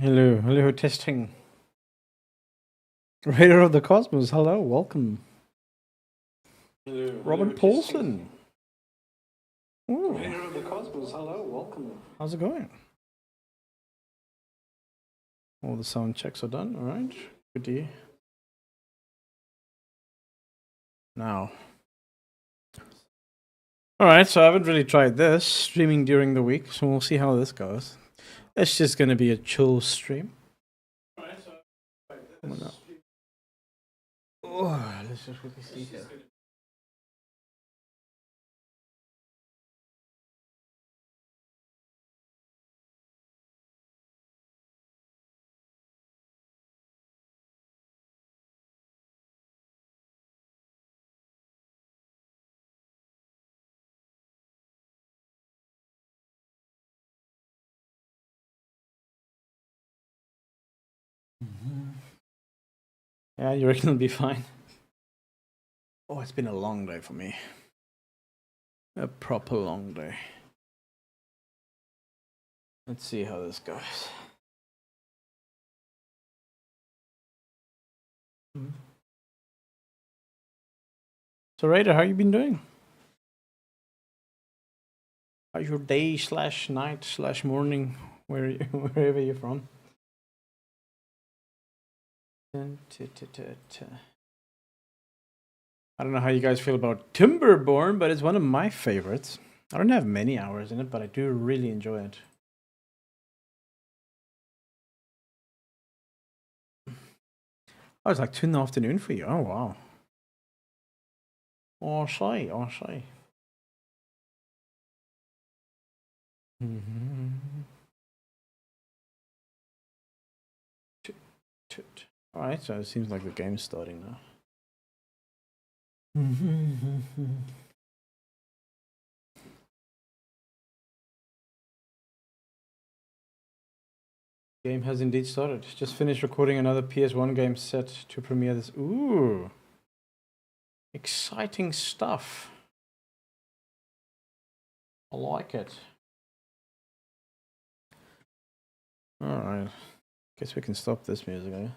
Hello, hello, testing. Raider of the Cosmos, hello, welcome. Hello, Robin Paulson. Ooh. Raider of the Cosmos, hello, welcome. How's it going? All the sound checks are done, alright. Good to hear. Now. Alright, so I haven't really tried this, streaming during the week, so we'll see how this goes. It's just gonna be a chill stream. Alright, so I tried this. Oh, let's just quickly see here. Yeah, you reckon it'll be fine? Oh, it's been a long day for me. A proper long day. Let's see how this goes. So Raider, how you been doing? How's your day / night / morning, wherever you're from? I don't know how you guys feel about Timberborn, but it's one of my favorites. I don't have many hours in it, but I do really enjoy it. Oh, it's like 2 in the afternoon for you. Oh, wow. Oh, shy. Alright, so it seems like the game's starting now. Game has indeed started. Just finished recording another PS1 game set to premiere this. Ooh. Exciting stuff. I like it. Alright. Guess we can stop this music, eh?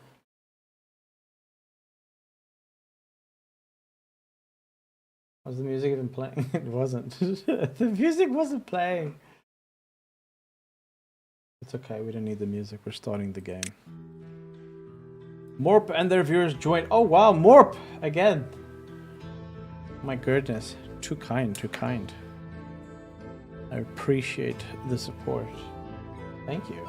Was the music even playing? It wasn't. The music wasn't playing. It's okay, we don't need the music. We're starting the game. Morp and their viewers join. Oh wow, Morp! Again. My goodness. Too kind, too kind. I appreciate the support. Thank you.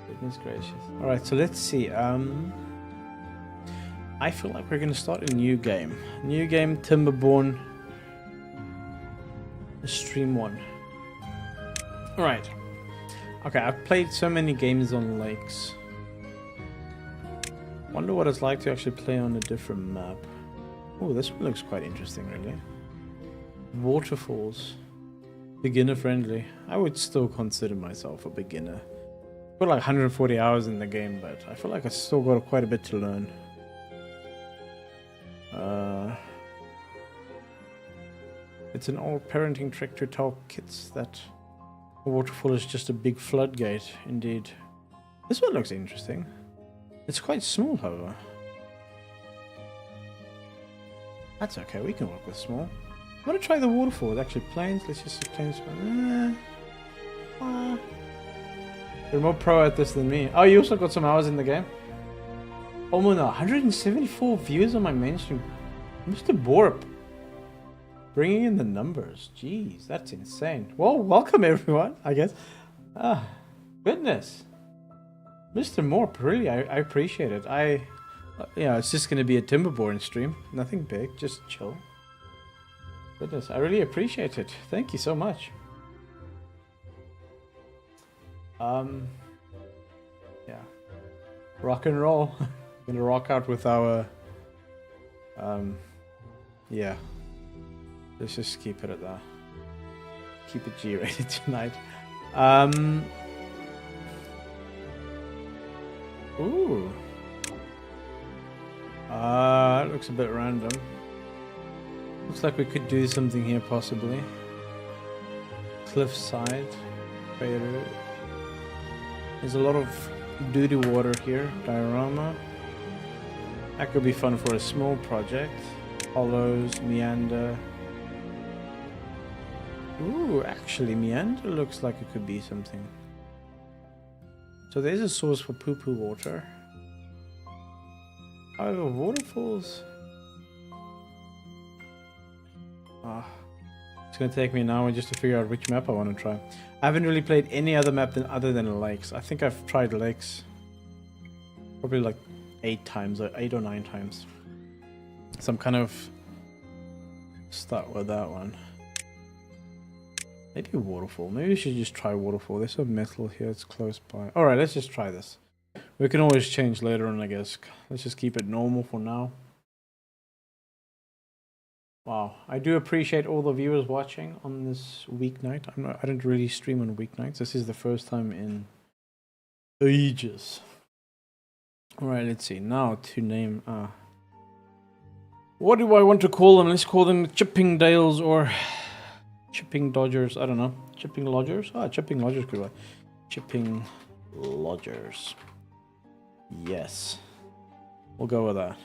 Goodness gracious. Alright, so let's see. I feel like we're gonna start a new game. New game, Timberborn. Stream 1. Alright. Okay, I've played so many games on lakes. Wonder what it's like to actually play on a different map. Oh, this one looks quite interesting, really. Waterfalls. Beginner friendly. I would still consider myself a beginner. I've got like 140 hours in the game, but I feel like I still got quite a bit to learn. It's an old parenting trick to tell kids that a waterfall is just a big floodgate, indeed. This one looks interesting. It's quite small, however. That's okay, we can work with small. I want to try the waterfall. It's actually plains. Let's just see plains. You're more pro at this than me. Oh, you also got some hours in the game? Oh no, 174 views on my main stream. Mr. Borp. Bringing in the numbers. Jeez, that's insane. Well, welcome everyone, I guess. Ah, goodness. Mr. Morp, really, I appreciate it. Yeah, it's just going to be a Timberborn stream. Nothing big, just chill. Goodness, I really appreciate it. Thank you so much. Yeah. Rock and roll. Gonna rock out with our... yeah. Let's just keep it at that. Keep it G-rated tonight. Ooh. It looks a bit random. Looks like we could do something here, possibly. cliffside crater. There's a lot of dirty water here. Diorama. That could be fun for a small project. Hollows, meander. Ooh, actually, meander looks like it could be something. So there's a source for poo-poo water. However, waterfalls... it's gonna take me an hour just to figure out which map I want to try. I haven't really played any other map other than lakes. I think I've tried lakes probably like 8 times, or 8 or 9 times. So I'm kind of stuck with that one. Maybe waterfall. Maybe we should just try waterfall. There's some metal here. It's close by. Alright, let's just try this. We can always change later on, I guess. Let's just keep it normal for now. Wow. I do appreciate all the viewers watching on this weeknight. I don't really stream on weeknights. This is the first time in ages. Alright, let's see. Now to name... what do I want to call them? Let's call them Chipping Dales or... Chipping Dodgers, I don't know. Chipping Lodgers? Ah, Chipping Lodgers could be. Chipping Lodgers. Yes. We'll go with that.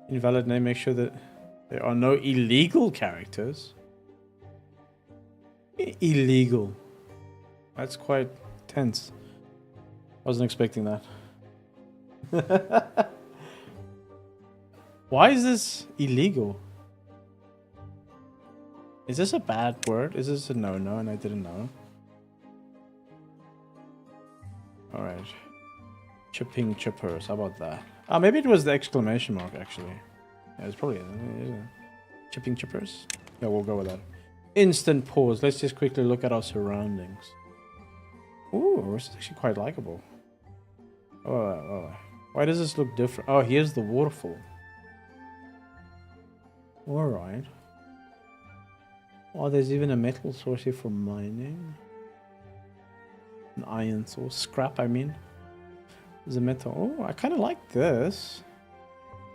Invalid name, make sure that there are no illegal characters. Illegal. That's quite tense. Wasn't expecting that. Why is this illegal? Is this a bad word? Is this a no-no and I didn't know? Alright. Chipping chippers, how about that? Ah, maybe it was the exclamation mark actually. Yeah, it's probably chipping chippers. Yeah, we'll go with that. Instant pause. Let's just quickly look at our surroundings. Ooh, this is actually quite likable. Oh, why does this look different? Oh, here's the waterfall. Alright. Oh, there's even a metal source here for mining. An iron source. Scrap, I mean. There's a metal. Oh, I kind of like this.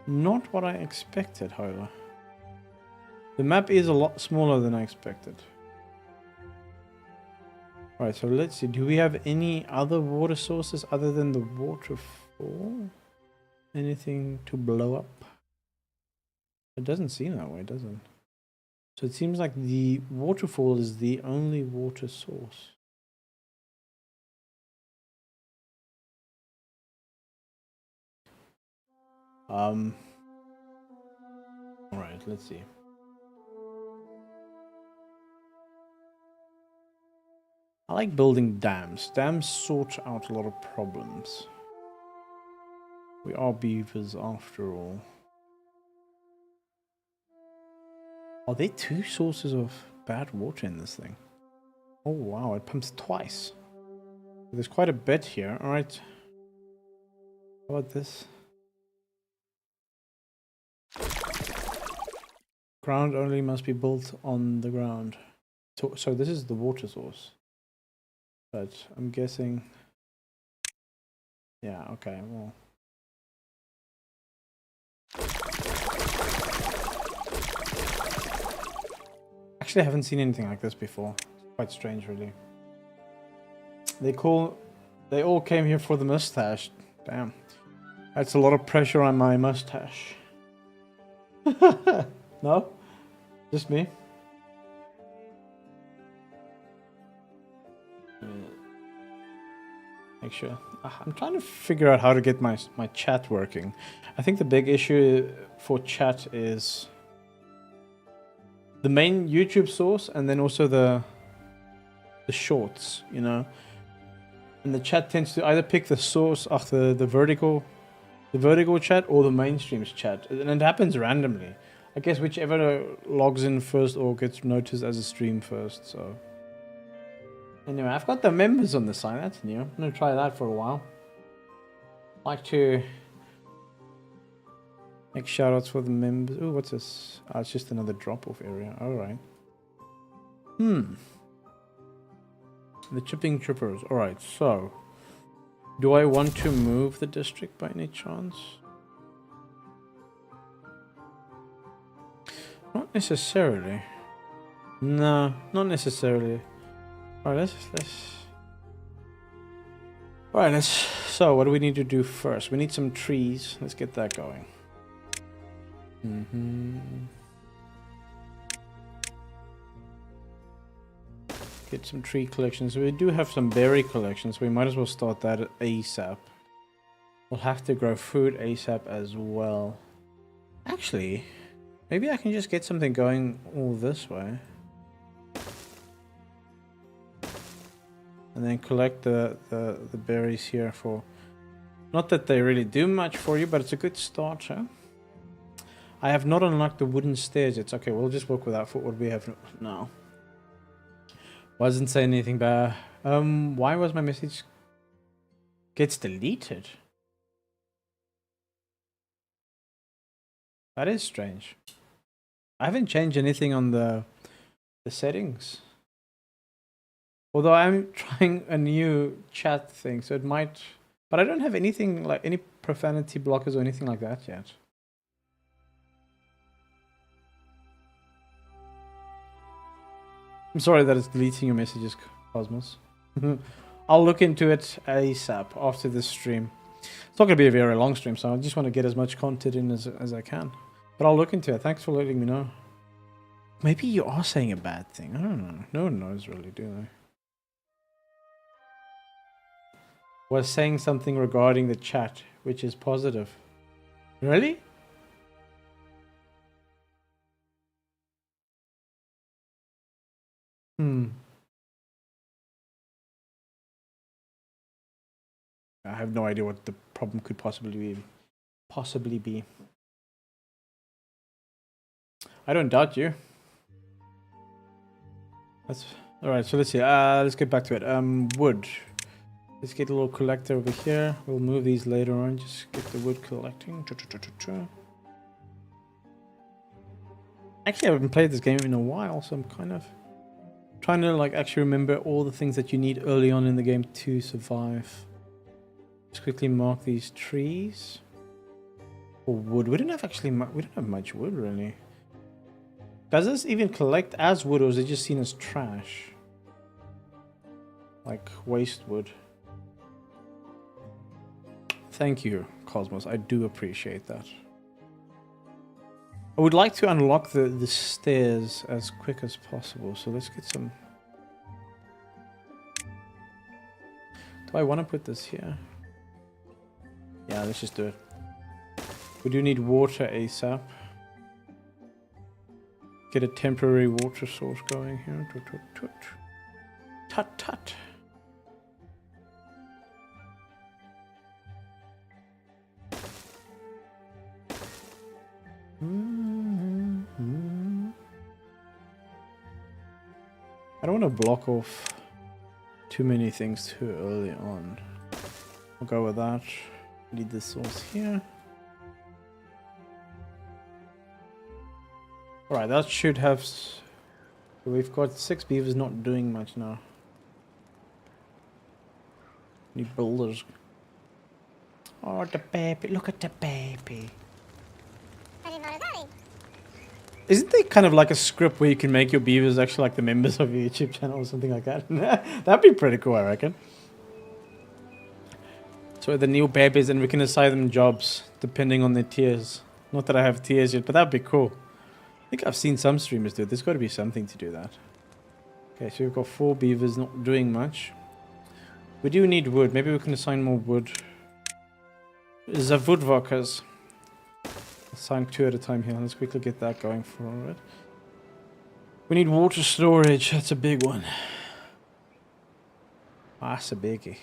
Not what I expected, however. The map is a lot smaller than I expected. Alright, so let's see. Do we have any other water sources other than the waterfall? Anything to blow up? It doesn't seem that way, does it? So it seems like the waterfall is the only water source. Alright, let's see. I like building dams. Dams sort out a lot of problems. We are beavers after all. Are there 2 sources of bad water in this thing? Oh wow, it pumps twice. There's quite a bit here. Alright. How about this? Ground only must be built on the ground. So this is the water source. But I'm guessing... Yeah, okay, well... Actually, I haven't seen anything like this before. It's quite strange, really. They all came here for the mustache. Damn. That's a lot of pressure on my mustache. No? Just me? Make sure. I'm trying to figure out how to get my chat working. I think the big issue for chat is the main YouTube source and then also the shorts, you know. And the chat tends to either pick the source after the vertical chat or the mainstream's chat. And it happens randomly. I guess whichever logs in first or gets noticed as a stream first, so. Anyway, I've got the members on the side, that's new. I'm gonna try that for a while. Like to make shoutouts for the members. Oh, what's this? Oh, it's just another drop-off area. Alright. The chipping trippers. Alright, so do I want to move the district by any chance? Not necessarily. No, not necessarily. Alright, Alright, so what do we need to do first? We need some trees. Let's get that going. Get some tree collections. We do have some berry collections. We might as well start that ASAP. We'll have to grow food ASAP as well. Actually, maybe I can just get something going all this way. And then collect the berries here for... Not that they really do much for you, but it's a good start, huh? I have not unlocked the wooden stairs yet. Okay, we'll just work without what we have now. Wasn't saying anything bad. Why was my message... Gets deleted? That is strange. I haven't changed anything on the settings. Although I'm trying a new chat thing, so it might... But I don't have anything like any profanity blockers or anything like that yet. I'm sorry that it's deleting your messages, Cosmos. I'll look into it ASAP after this stream. It's not going to be a very long stream, so I just want to get as much content in as I can. But I'll look into it. Thanks for letting me know. Maybe you are saying a bad thing. I don't know. No one knows really, do they? Was saying something regarding the chat, which is positive. Really? I have no idea what the problem could possibly be. I don't doubt you. That's all right. So let's see. Let's get back to it. Wood. Let's get a little collector over here. We'll move these later on. Just get the wood collecting. Actually, I haven't played this game in a while, so I'm kind of trying to like actually remember all the things that you need early on in the game to survive. Just quickly mark these trees. Or wood. We don't have much wood really. Does this even collect as wood, or is it just seen as trash? Like waste wood. Thank you, Cosmos. I do appreciate that. I would like to unlock the stairs as quick as possible, so let's get some... Do I want to put this here? Yeah, let's just do it. We do need water ASAP. Get a temporary water source going here. Tut tut. I don't want to block off too many things too early on. I'll go with that. Need this source here. Alright, that should have... We've got 6 beavers not doing much now. Need boulders. Oh, the baby. Look at the baby. Isn't there kind of like a script where you can make your beavers actually like the members of your YouTube channel or something like that? That'd be pretty cool, I reckon. So the new babies, and we can assign them jobs depending on their tiers. Not that I have tiers yet, but that'd be cool. I think I've seen some streamers do it. There's got to be something to do that. Okay, so we've got 4 beavers not doing much. We do need wood. Maybe we can assign more wood. The woodworkers. Assign 2 at a time here. Let's quickly get that going for it. We need water storage. That's a big one. Ah, that's a biggie.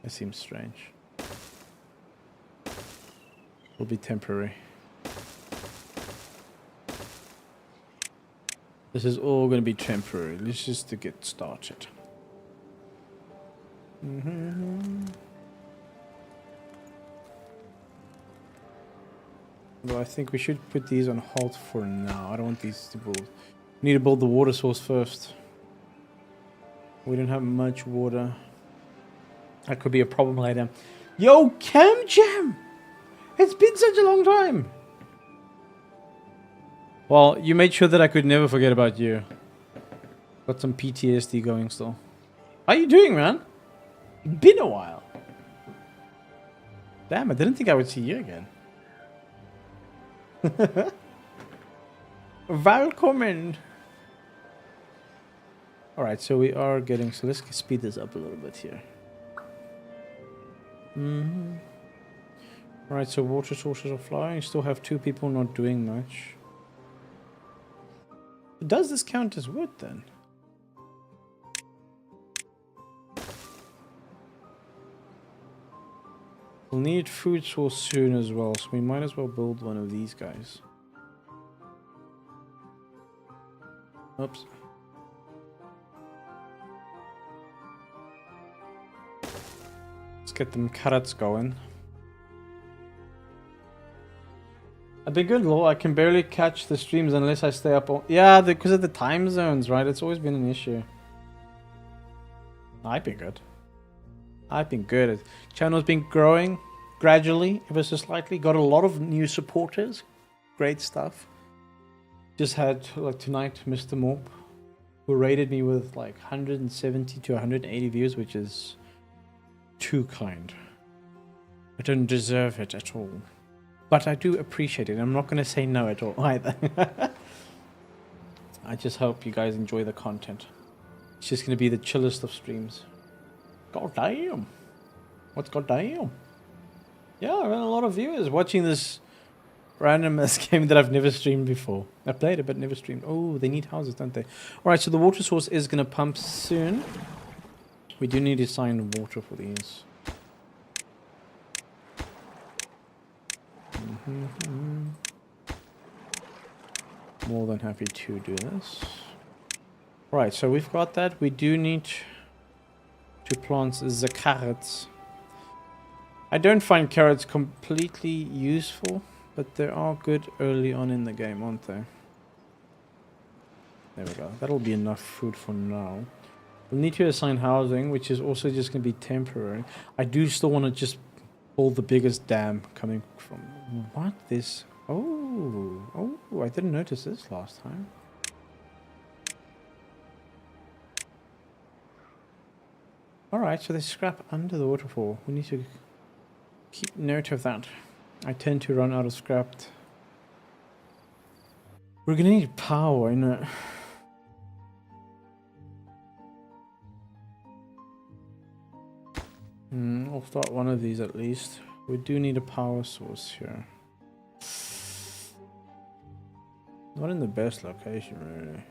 That seems strange. Will be temporary. This is all going to be temporary. Let's just to get started. Well, I think we should put these on halt for now. I don't want these to build. We need to build the water source first. We don't have much water. That could be a problem later. Yo, Cam Jam! It's been such a long time! Well, you made sure that I could never forget about you. Got some PTSD going still. How you doing, man? Been a while. Damn, I didn't think I would see you again. Welcome. Alright, so we are getting... So let's speed this up a little bit here. Alright, so water sources are flowing. Still have 2 people not doing much. Does this count as wood then? We'll need food source soon as well, so we might as well build one of these guys. Oops. Let's get them carrots going. I've been good, lol. I can barely catch the streams unless I stay up all... Yeah, because of the time zones, right? It's always been an issue. I've been good. I've been good. Channel's been growing gradually, ever so slightly. Got a lot of new supporters. Great stuff. Just had, like, tonight, Mr. Morp, who rated me with, like, 170 to 180 views, which is too kind. I don't deserve it at all. But I do appreciate it. I'm not going to say no at all either. I just hope you guys enjoy the content. It's just going to be the chillest of streams. God damn. What's god damn? Yeah, I've had a lot of viewers watching this random game that I've never streamed before. I played it but never streamed. Oh, they need houses, don't they? Alright, so the water source is going to pump soon. We do need to assign water for these. More than happy to do this. Right, so we've got that. We do need to plant the carrots. I don't find carrots completely useful, but they are good early on in the game, aren't they? There we go. That'll be enough food for now. We'll need to assign housing, which is also just going to be temporary. I do still want to just build the biggest dam coming from... What? This... Oh, I didn't notice this last time. Alright, so there's scrap under the waterfall. We need to keep note of that. I tend to run out of scrap. We're gonna need power, you know. I'll start one of these at least. We do need a power source here. Not in the best location, really.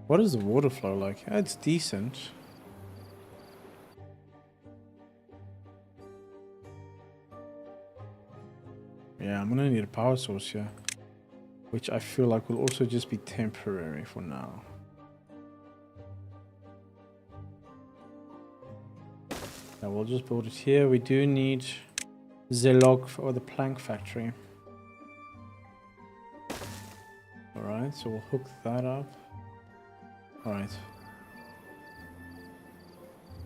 What is the water flow like? Yeah, it's decent. Yeah, I'm gonna need a power source here. Which I feel like will also just be temporary for now. Now we'll just build it here. We do need the log or the plank factory. Alright, so we'll hook that up. Alright.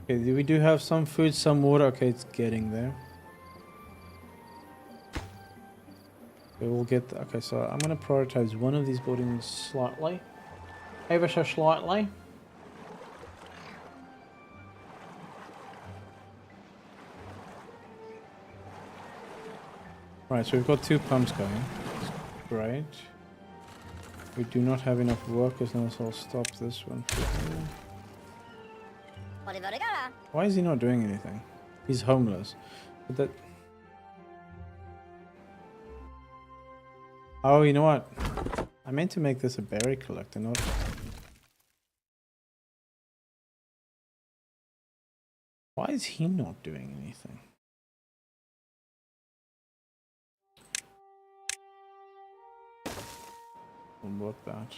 Okay, we do have some food, some water. Okay, it's getting there. Okay, we'll get... Okay, so I'm going to prioritize one of these buildings slightly. Ever so slightly. Right, so we've got 2 pumps going. Great. We do not have enough workers now, so I'll stop this one. Why is he not doing anything? He's homeless. But that... Oh, you know what? I meant to make this a berry collector, not... Why is he not doing anything? What that?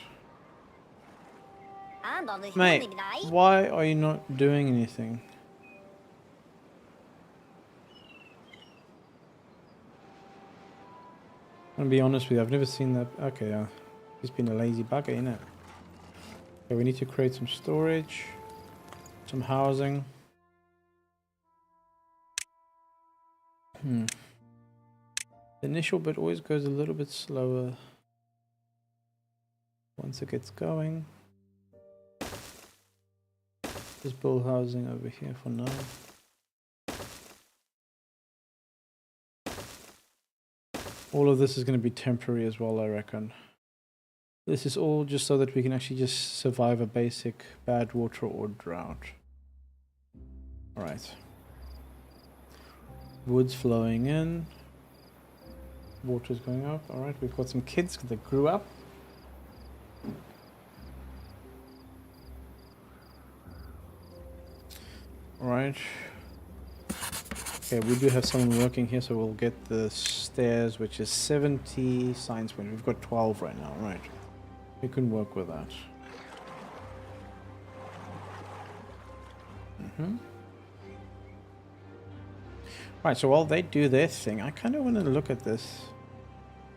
Mate, why are you not doing anything? I'm gonna be honest with you, I've never seen that. Okay, yeah. He's been a lazy bugger, innit? Okay, we need to create some storage, some housing. The initial bit always goes a little bit slower once it gets going. Just build housing over here for now. All of this is going to be temporary as well, I reckon. This is all just so that we can actually just survive a basic bad water or drought. Alright. Wood's flowing in. Water's going up. Alright, we've got some kids that grew up. Alright. Okay, we do have someone working here, so we'll get the stairs, which is 70 science points. We've got 12 right now, right. We can work with that. Right, so while they do their thing, I kind of want to look at this.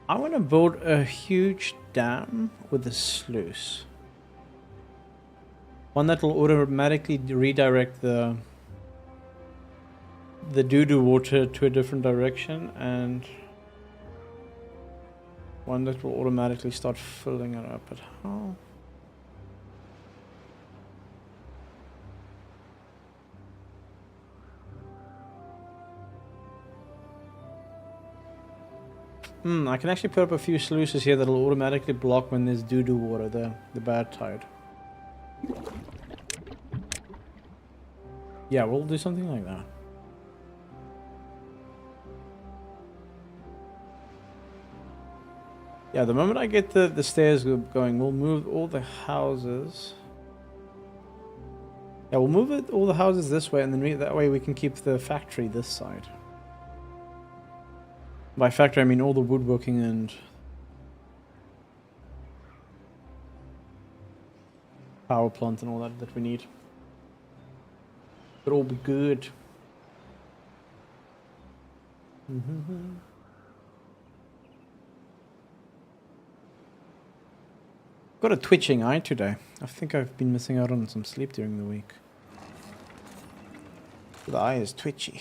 I want to build a huge dam with a sluice. One that will automatically redirect the doo-doo water to a different direction, and one that will automatically start filling it up. But how? I can actually put up a few sluices here that'll automatically block when there's doo-doo water, the bad tide. Yeah, we'll do something like that. Yeah, the moment I get the stairs going, we'll move all the houses. Yeah, we'll move all the houses this way, and then that way we can keep the factory this side. By factory, I mean all the woodworking and power plant and all that we need. It'll all be good. Got a twitching eye today. I think I've been missing out on some sleep during the week. The eye is twitchy.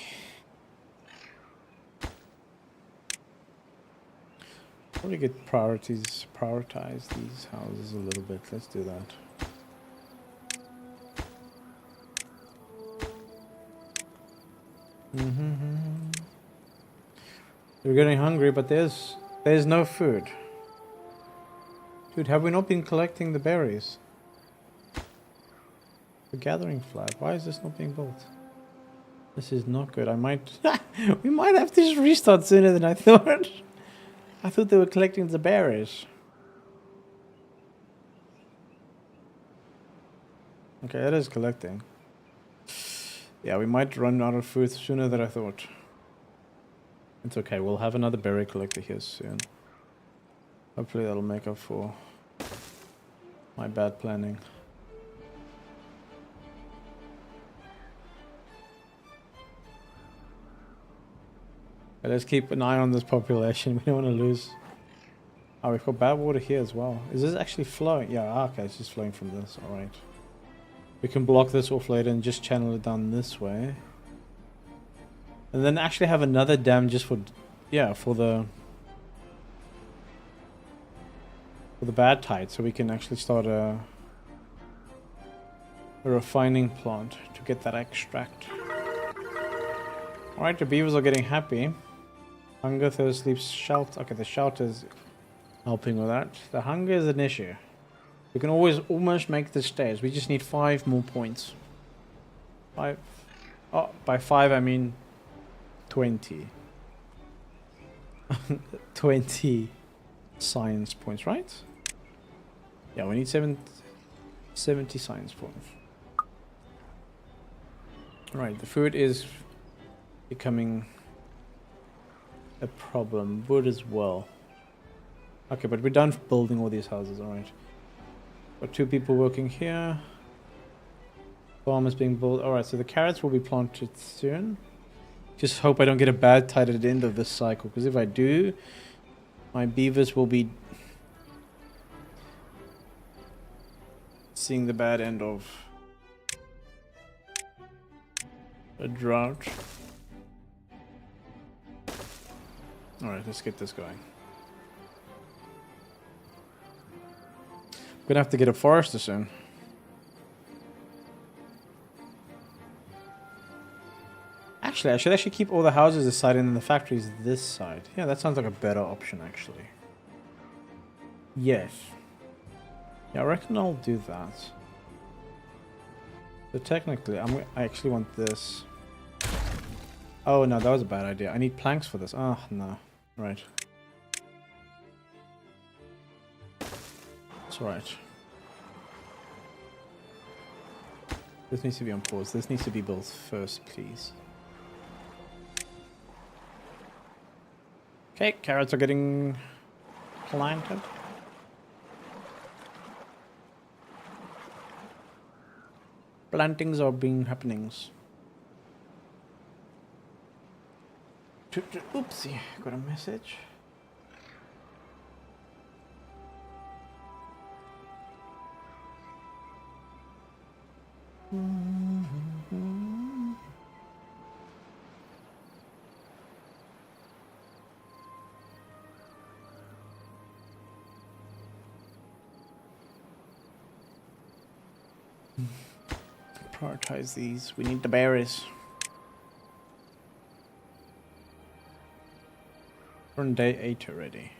Probably get prioritize these houses a little bit. Let's do that. We're getting hungry, but there's no food. Dude, have we not been collecting the berries? The gathering flag. Why is this not being built? This is not good. We might have to just restart sooner than I thought. I thought they were collecting the berries. Okay, it is collecting. Yeah, we might run out of food sooner than I thought. It's okay, we'll have another berry collector here soon. Hopefully that'll make up for my bad planning. But let's keep an eye on this population. We don't want to lose. Oh, we've got bad water here as well. Is this actually flowing? Yeah, okay, it's just flowing from this. Alright. We can block this off later and just channel it down this way. And then actually have another dam just for... Yeah, for the bad tide. So we can actually start a refining plant to get that extract. Alright, the beavers are getting happy. Hunger, thirst, sleep, shelter. Okay, the shelter's helping with that. The hunger is an issue. We can almost make the stairs. We just need 5 more points. 5. Oh, by 5 I mean 20. 20 science points, right? Yeah, we need 70 science points. Right, the food is becoming a problem. Wood as well. Okay, but we're done building all these houses, alright. Got 2 people working here. Farm is being built. Alright, so the carrots will be planted soon. Just hope I don't get a bad tide at the end of this cycle, because if I do, my beavers will be seeing the bad end of a drought. Alright, let's get this going. Gonna have to get a forester soon. Actually, I should actually keep all the houses this side and then the factories this side. Yeah, that sounds like a better option, actually. Yes. Yeah, I reckon I'll do that. So technically, I actually want this. Oh no, that was a bad idea. I need planks for this. Oh no. Right. It's alright. This needs to be on pause. This needs to be built first, please. Okay, carrots are getting planted. Plantings are being happenings. Oopsie, got a message. Prioritize these. We need the berries. We're on day 8 already.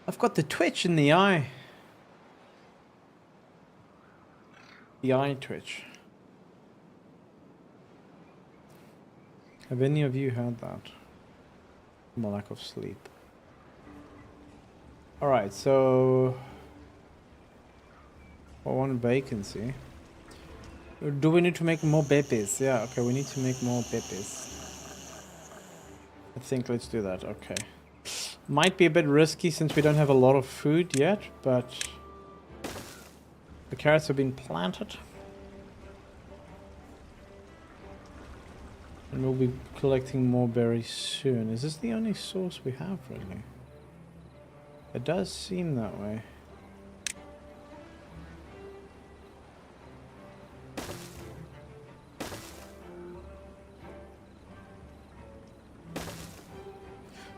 I've got the twitch in the eye. The eye twitch. Have any of you had that? More lack of sleep. Alright, so... one vacancy. Do we need to make more babies? Yeah, okay, we need to make more babies. I think let's do that, okay. Might be a bit risky since we don't have a lot of food yet, but... the carrots have been planted. And we'll be collecting more berries soon. Is this the only source we have, really? It does seem that way.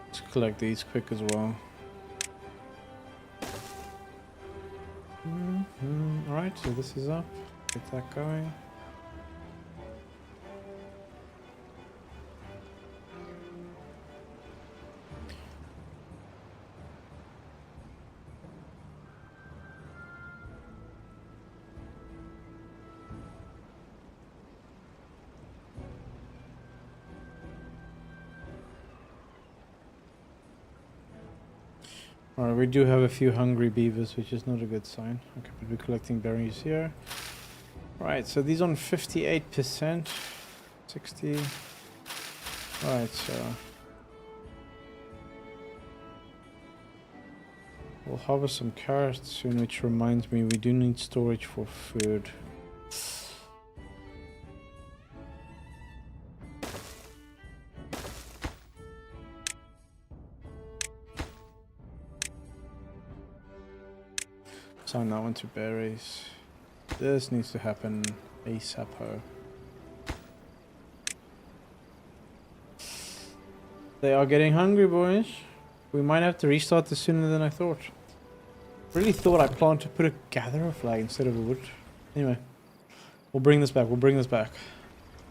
Let's collect these quick as well. Alright, so this is up. Get that going. Alright, we do have a few hungry beavers, which is not a good sign. Okay, but we're collecting berries here. Right, so these on 58%. 60. Alright, so... we'll harvest some carrots soon, which reminds me we do need storage for food. Assign that one to berries. This needs to happen ASAP. They are getting hungry, boys. We might have to restart this sooner than I thought. Really thought I planned to put a gatherer flag instead of a wood. Anyway, we'll bring this back. We'll bring this back.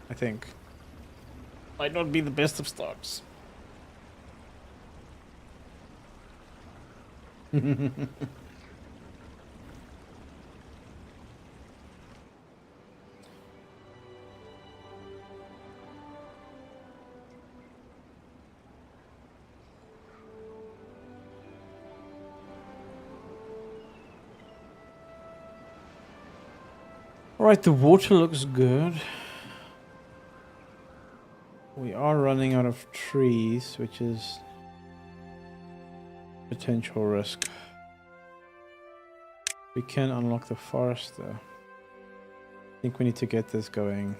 I think. Might not be the best of starts. Alright, the water looks good. We are running out of trees, which is potential risk. We can unlock the forest though. I think we need to get this going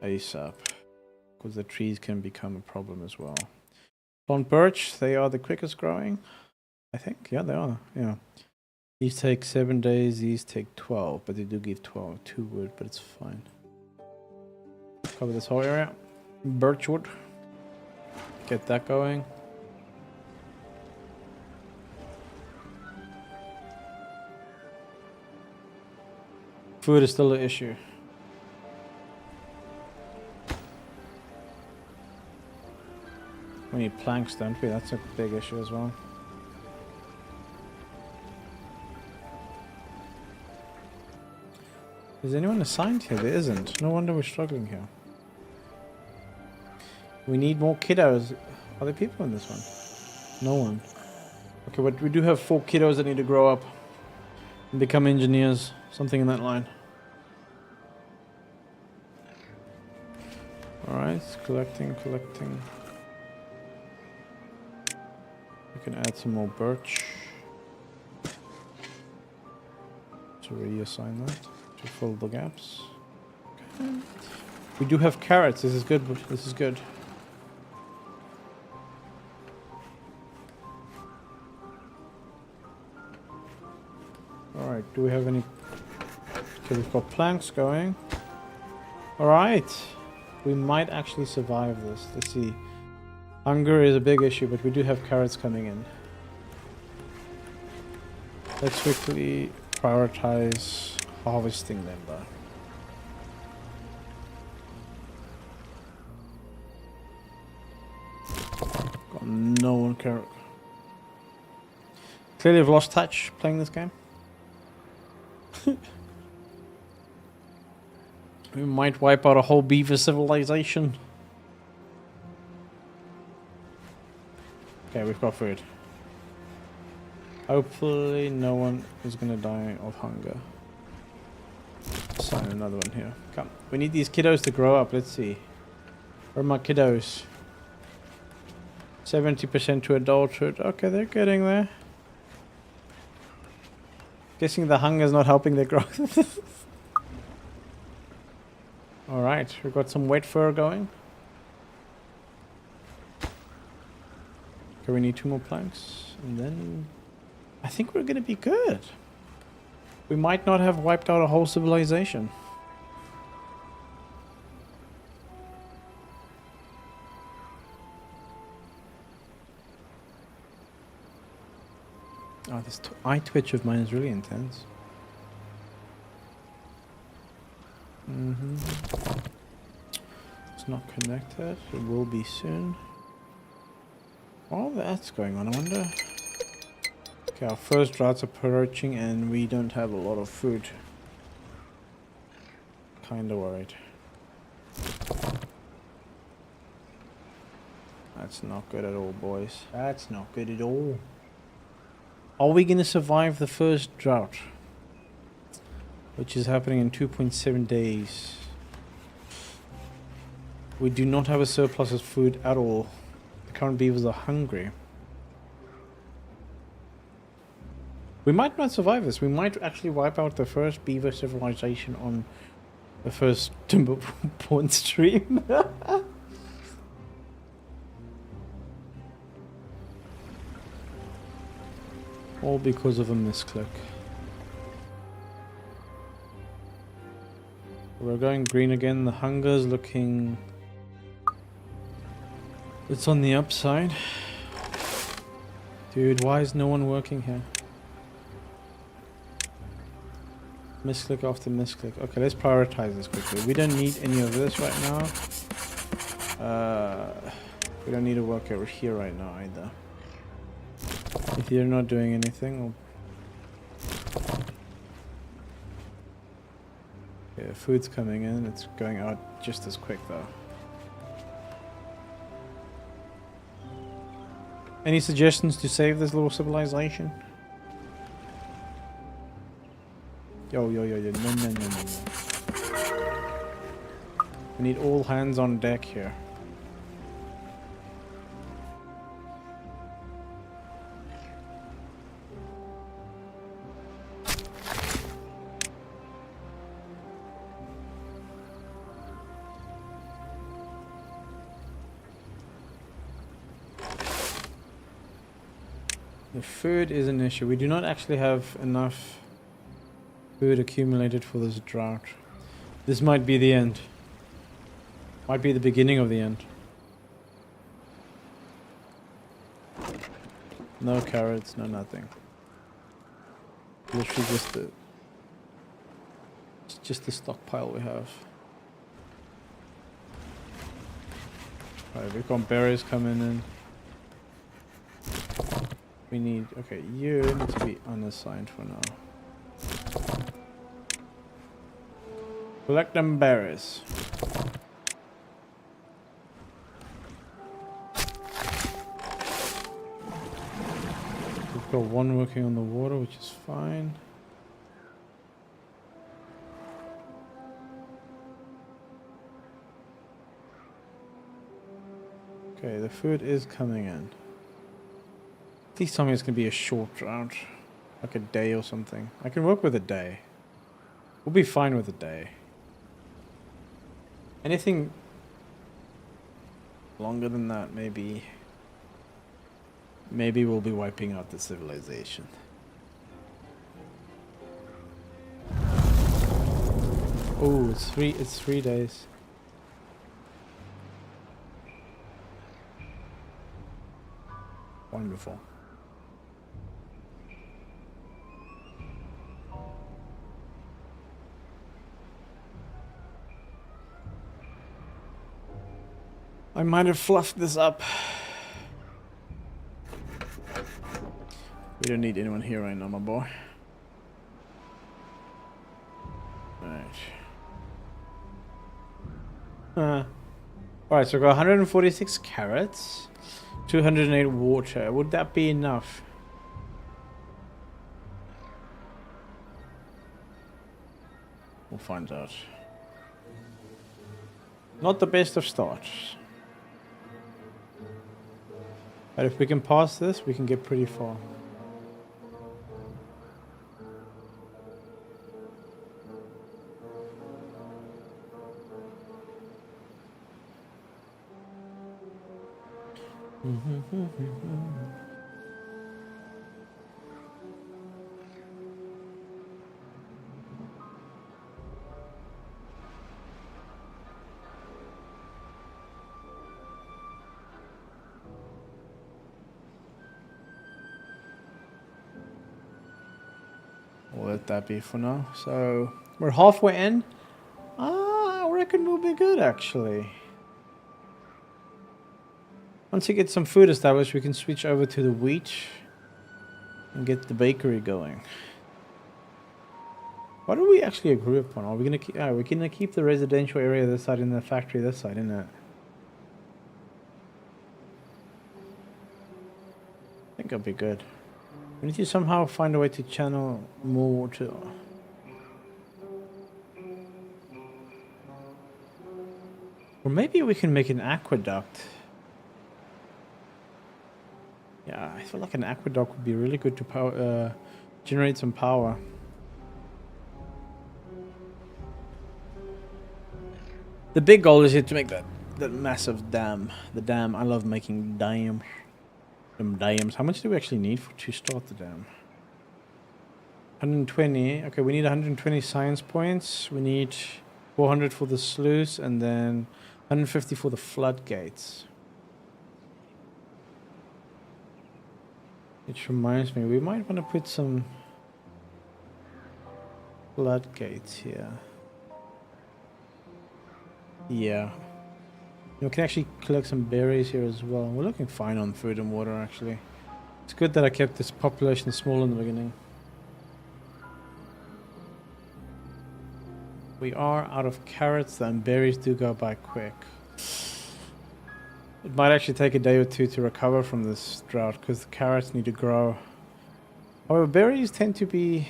ASAP, because the trees can become a problem as well. Plant birch, they are the quickest growing, I think. Yeah, they are. Yeah. These take 7 days, these take 12, but they do give 2 wood, but it's fine. Cover this whole area. Birchwood. Get that going. Food is still an issue. We need planks, don't we? That's a big issue as well. Is anyone assigned here? There isn't. No wonder we're struggling here. We need more kiddos. Are there people in this one? No one. Okay, but we do have 4 kiddos that need to grow up and become engineers. Something in that line. Alright, collecting. We can add some more birch. To reassign that. To fill the gaps. Okay. We do have carrots. This is good. This is good. Alright, do we have any... Okay, we've got planks going. Alright. We might actually survive this. Let's see. Hunger is a big issue, but we do have carrots coming in. Let's quickly prioritize harvesting them though. Got no one carrot. Clearly I've lost touch playing this game. We might wipe out a whole beaver civilization. Okay, we've got food. Hopefully no one is gonna die of hunger. Sign another one here. Come. We need these kiddos to grow up. Let's see. Where are my kiddos? 70% to adulthood. Okay, they're getting there. Guessing the hunger is not helping their growth. Alright, we've got some wet fur going. Okay, we need 2 more planks. And then I think we're gonna be good. We might not have wiped out a whole civilization. Oh, this eye twitch of mine is really intense. It's not connected. It will be soon. All that's going on, I wonder. Okay, our first droughts are approaching and we don't have a lot of food. Kinda worried. That's not good at all, boys. That's not good at all. Are we gonna survive the first drought? Which is happening in 2.7 days. We do not have a surplus of food at all. The current beavers are hungry. We might not survive this. We might actually wipe out the first beaver civilization on the first Timberborn stream. All because of a misclick. We're going green again. The hunger's looking... It's on the upside. Dude, why is no one working here? Misclick after misclick. Okay, let's prioritize this quickly. We don't need any of this right now. We don't need to work over here right now either. If you're not doing anything, we'll... Okay, food's coming in. It's going out just as quick though. Any suggestions to save this little civilization? Yo, no. We need all hands on deck here. The food is an issue. We do not actually have enough food accumulated for this drought. This might be the end. Might be the beginning of the end. No carrots, no nothing. Literally just just the stockpile we have. Alright, we've got berries coming in. We need... Okay, you need to be unassigned for now. Collect them berries. We've got one working on the water, which is fine. Okay, the food is coming in. Please tell me it's going to be a short drought. Like a day or something. I can work with a day. We'll be fine with a day. Anything longer than that, maybe we'll be wiping out the civilization. Oh, it's 3 days. Wonderful. I might have fluffed this up. We don't need anyone here right now, my boy. Alright. Alright, so we've got 146 carrots, 208 water. Would that be enough? We'll find out. Not the best of starts. But if we can pass this, we can get pretty far. We'll let that be for now. So we're halfway in. I reckon we'll be good actually. Once you get some food established, we can switch over to the wheat and get the bakery going. What did we actually agree upon? Are we gonna keep? We're gonna keep the residential area this side and the factory this side, isn't it? I think that'll be good. We need to somehow find a way to channel more water. Or maybe we can make an aqueduct. Yeah, I feel like an aqueduct would be really good to generate some power. The big goal is here to make that massive dam. The dam. I love making dams. Them dams. How much do we actually need to start the dam? 120. Okay, we need 120 science points. We need 400 for the sluice and then 150 for the floodgates. Which reminds me, we might want to put some floodgates here. Yeah. We can actually collect some berries here as well. We're looking fine on food and water actually. It's good that I kept this population small in the beginning. We are out of carrots and berries do go by quick. It might actually take a day or two to recover from this drought because the carrots need to grow. However, berries tend to be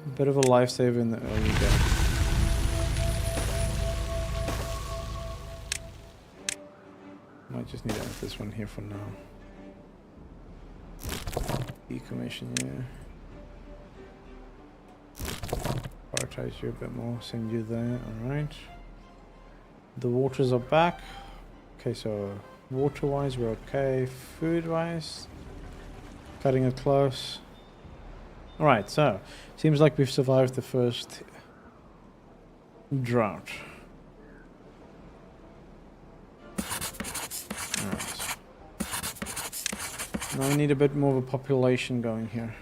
a bit of a lifesaver in the early days. Might just need to add this one here for now. Decommission, yeah. Prioritize you a bit more, send you there, alright. The waters are back. Okay, so water-wise we're okay. Food-wise, cutting it close. Alright, so seems like we've survived the first drought. Alright. Now we need a bit more of a population going here.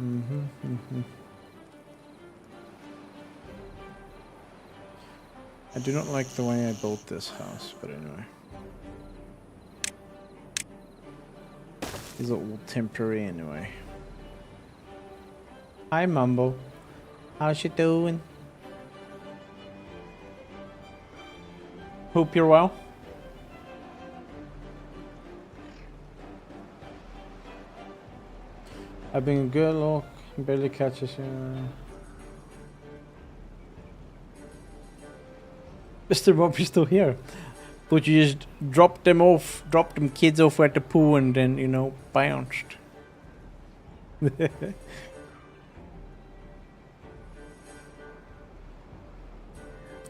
I do not like the way I built this house, but anyway. These are all temporary anyway. Hi, Mumble. How's you doing? Hope you're well. I've been good, look. Barely catches you. Mr. Bob is still here. But you just dropped them kids off at the pool and then, you know, bounced.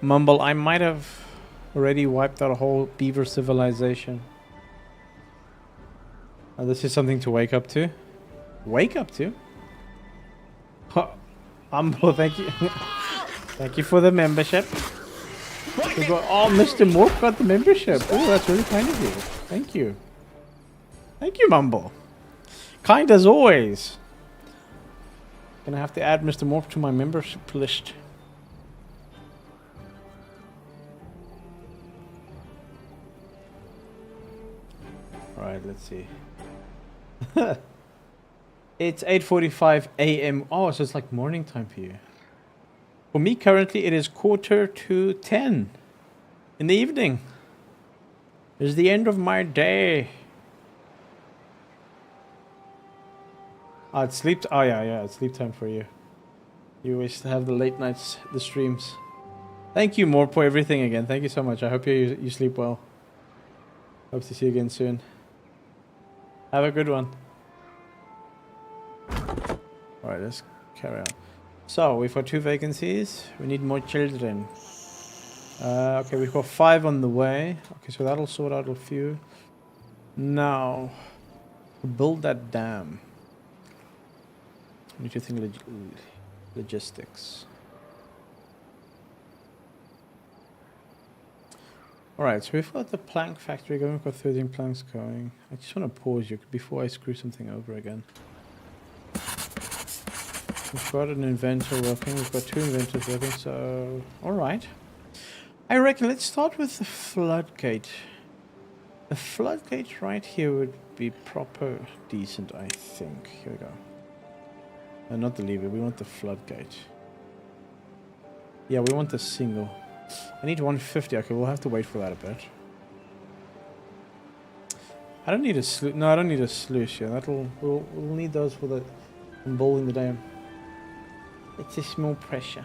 Mumble, I might have already wiped out a whole beaver civilization. This is something to wake up to. Wake up to? Mumble, thank you. Thank you for the membership. Oh, Mr. Morph got the membership. Oh, that's really kind of you. Thank you. Thank you, Mumble. Kind as always. Gonna have to add Mr. Morph to my membership list. Alright, let's see. It's 8:45 a.m. Oh, so it's like morning time for you. For me, currently, it is 9:45 in the evening. It's the end of my day. It's sleep. Oh yeah, it's sleep time for you. You always have the late nights, the streams. Thank you, more for everything again. Thank you so much. I hope you sleep well. Hope to see you again soon. Have a good one. All right, let's carry on. So we've got 2 vacancies. We need more children. Okay, we've got 5 on the way. Okay, so that'll sort out a few. Now, build that dam. I need to think logistics. Alright, so we've got the plank factory going. We've got 13 planks going. I just want to pause you before I screw something over again. We've got an inventor working. We've got 2 inventors working, so... Alright. I reckon let's start with the floodgate. The floodgate right here would be proper decent, I think. Here we go. Not the lever, we want the floodgate. Yeah, we want the single. I need 150. Okay, we'll have to wait for that a bit. I don't need a sluice. No, I don't need a sluice here. We'll need those for the ball in the dam. It's a small pressure.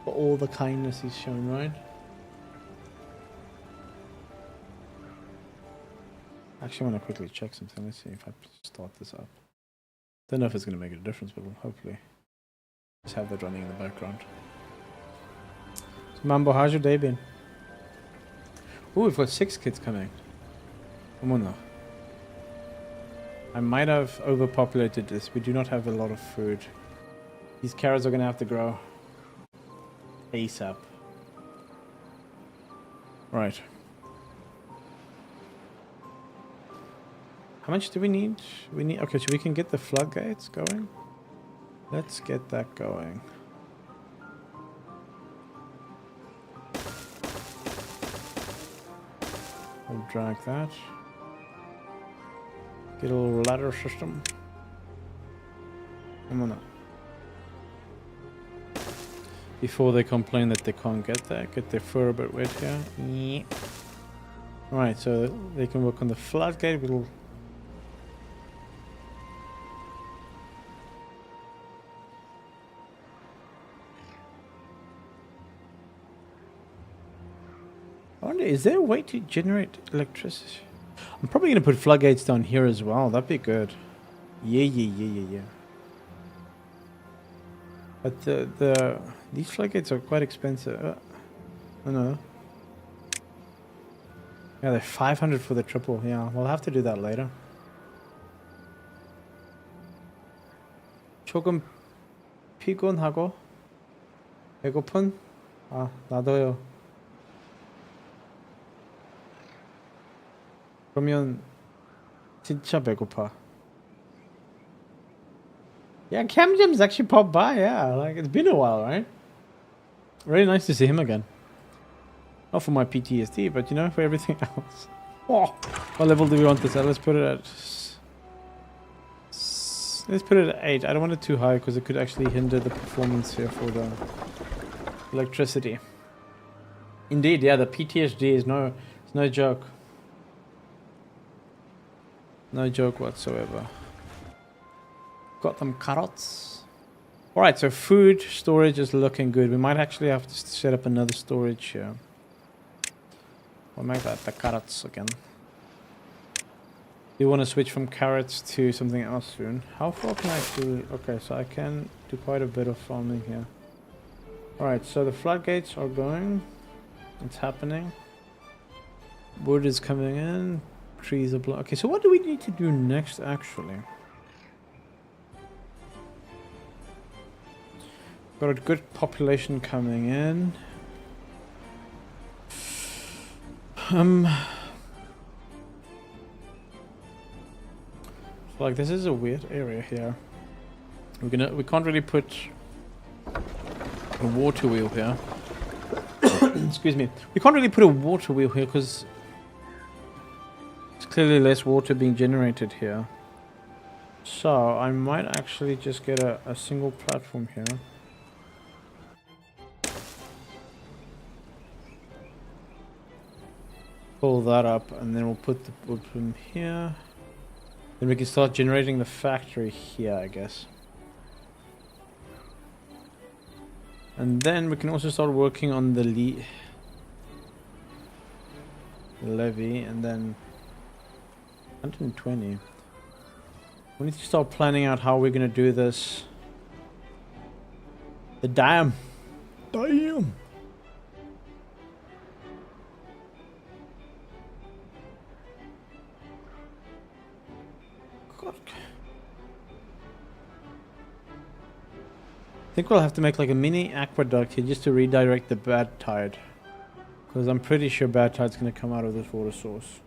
For all the kindness he's shown, right? Actually, I want to quickly check something. Let's see if I start this up. Don't know if it's going to make a difference, but we'll hopefully just have that running in the background. So, Mambo, how's your day been? Oh, we've got 6 kids coming. Come on now. I might have overpopulated this. We do not have a lot of food. These carrots are going to have to grow ASAP. Right. How much do we need? Okay, so we can get the floodgates going. Let's get that going. We'll drag that. Get a little ladder system. Come on now. Before they complain that they can't get that, get their fur a bit wet here. Yeah. Right, so they can work on the floodgate. We'll I wonder, is there a way to generate electricity? I'm probably going to put floodgates down here as well. That'd be good. Yeah. But these floodgates are quite expensive. I know. Yeah, they're 500 for the triple. Yeah, we'll have to do that later. 조금 피곤하고 배고픈? 아, 나도요. 그러면 진짜 배고파. Yeah, Cam Jam's actually popped by, yeah. Like, it's been a while, right? Really nice to see him again. Not for my PTSD, but you know, for everything else. Oh, what level do we want this at? Let's put it at... Let's put it at 8. I don't want it too high because it could actually hinder the performance here for the electricity. Indeed, yeah, the PTSD is it's no joke. No joke whatsoever. Got them carrots. Alright, so food storage is looking good. We might actually have to set up another storage here. We'll make that the carrots again. Do you want to switch from carrots to something else soon? How far can I actually... Okay, so I can do quite a bit of farming here. Alright, so the floodgates are going. It's happening. Wood is coming in. Trees are blocked. Okay, so what do we need to do next, actually? Got a good population coming in. Like, this is a weird area here. We can't really put a water wheel here. Excuse me. We can't really put a water wheel here because there's clearly less water being generated here. So I might actually just get a single platform here. Pull that up and then we'll put the wood from here. Then we can start generating the factory here, I guess. And then we can also start working on the levy, and then 120. We need to start planning out how we're going to do this. The dam. Damn. God. I think we'll have to make like a mini aqueduct here just to redirect the bad tide. Because I'm pretty sure bad tide's going to come out of this water source.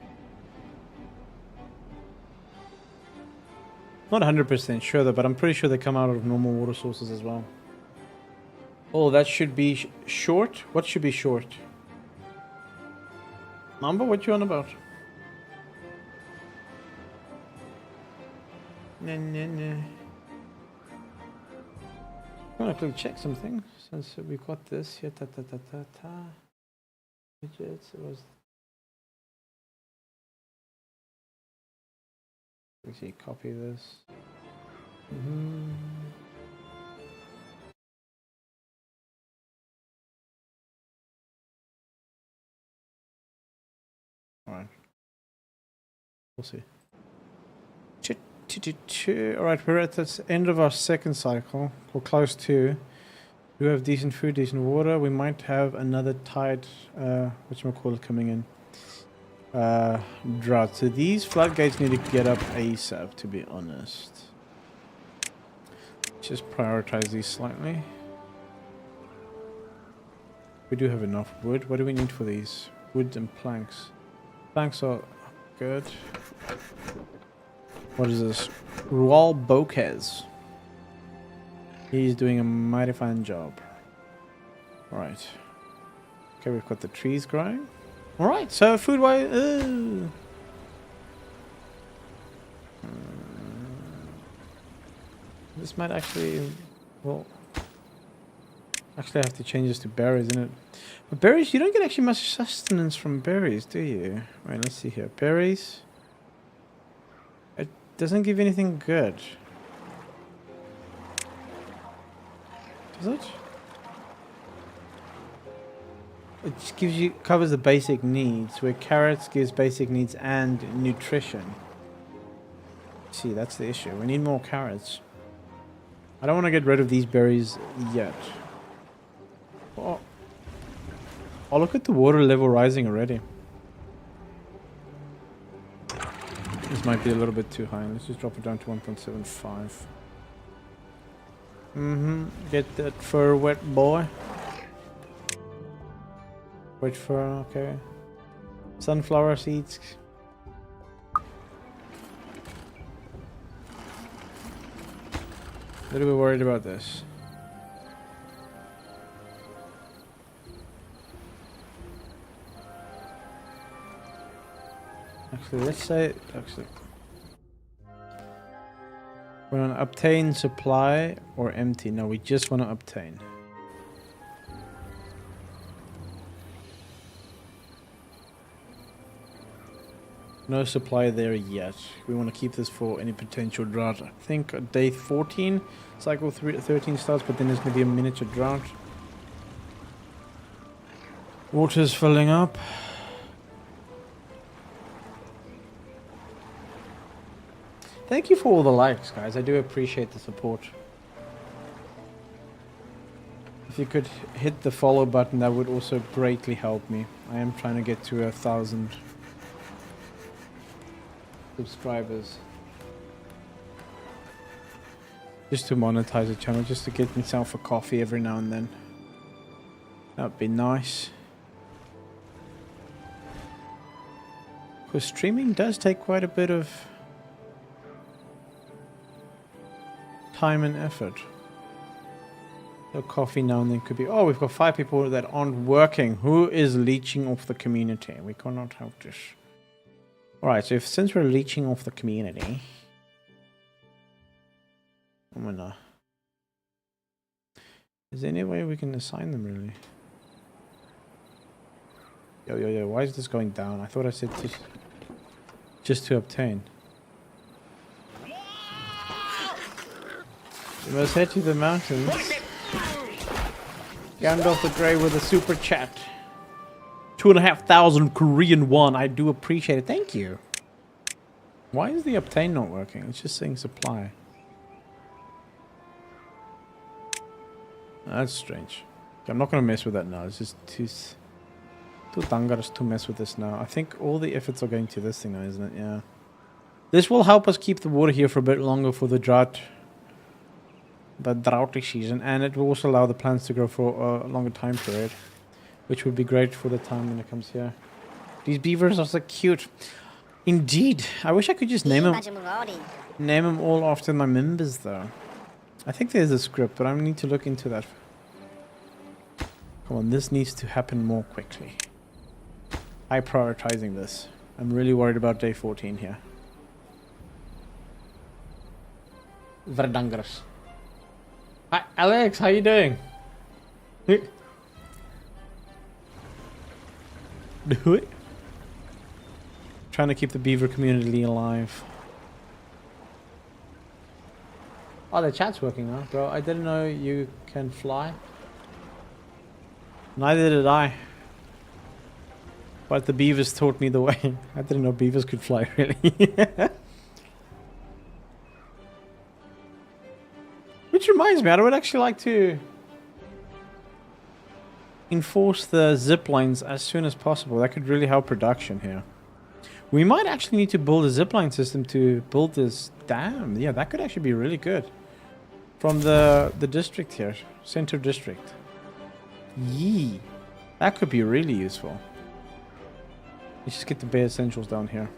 Not 100% sure though, but I'm pretty sure they come out of normal water sources as well. Oh, that should be short? What should be short? Number? What you on about? Nah. I'm gonna quickly check something since we've got this here. Widgets. It was. Let's see. Copy this. All right. We'll see. Alright, we're at the end of our second cycle, or close to. We have decent food, decent water. We might have another tide, whatchamacallit, coming in. Drought. So these floodgates need to get up ASAP, to be honest. Just prioritize these slightly. We do have enough wood. What do we need for these? Wood and planks. Planks are good. What is this? Rual Bocas. He's doing a mighty fine job. Alright. Okay, we've got the trees growing. Alright, so food-wise... this might actually... Well... Actually, I have to change this to berries, isn't it? But berries, you don't get actually much sustenance from berries, do you? Wait, let's see here. Berries... Doesn't give anything good. Does it? It just gives you, covers the basic needs, where carrots gives basic needs and nutrition. See, that's the issue. We need more carrots. I don't want to get rid of these berries yet. Oh, look at the water level rising already. This might be a little bit too high. Let's just drop it down to 1.75. Get that fur wet, boy. Wet fur, okay. Sunflower seeds. little bit worried about this. Actually, let's say we want to obtain supply or empty. No, we just want to obtain. No supply there yet. We want to keep this for any potential drought. I think day 14, cycle 13 starts, but then there's going to be a miniature drought. Water's filling up. Thank you for all the likes, guys. I do appreciate the support. If you could hit the follow button, that would also greatly help me. I am trying to get to 1,000 subscribers. Just to monetize the channel, just to get myself a coffee every now and then. That would be nice. Because streaming does take quite a bit of time and effort. So coffee now and then could be... Oh, we've got 5 people that aren't working. Who is leeching off the community? We cannot have this. Alright, so since we're leeching off the community... I'm gonna... Is there any way we can assign them, really? Yo, why is this going down? I thought I said just to obtain. We must head to the mountains. Gandalf the Grey with a super chat. 2,500 Korean won. I do appreciate it. Thank you. Why is the obtain not working? It's just saying supply. That's strange. I'm not going to mess with that now. It's just too dangerous to mess with this now. I think all the efforts are going to this thing now, isn't it? Yeah. This will help us keep the water here for a bit longer for the drought. The droughty season, and it will also allow the plants to grow for a longer time period, which would be great for the time when it comes here. These beavers are so cute. Indeed. I wish I could just name them all after my members, though. I think there's a script, but I need to look into that. Come on, this needs to happen more quickly. I'm prioritizing this. I'm really worried about day 14 here. Very dangerous. Hi, Alex, how you doing? Do it. Trying to keep the beaver community alive. Oh, the chat's working now, bro. I didn't know you can fly. Neither did I. But the beavers taught me the way. I didn't know beavers could fly, really. Which reminds me, I would actually like to enforce the zip lines as soon as possible. That could really help production here. We might actually need to build a zipline system to build this dam. Yeah, that could actually be really good. From the district here, center district. Yee. That could be really useful. Let's just get the bare essentials down here.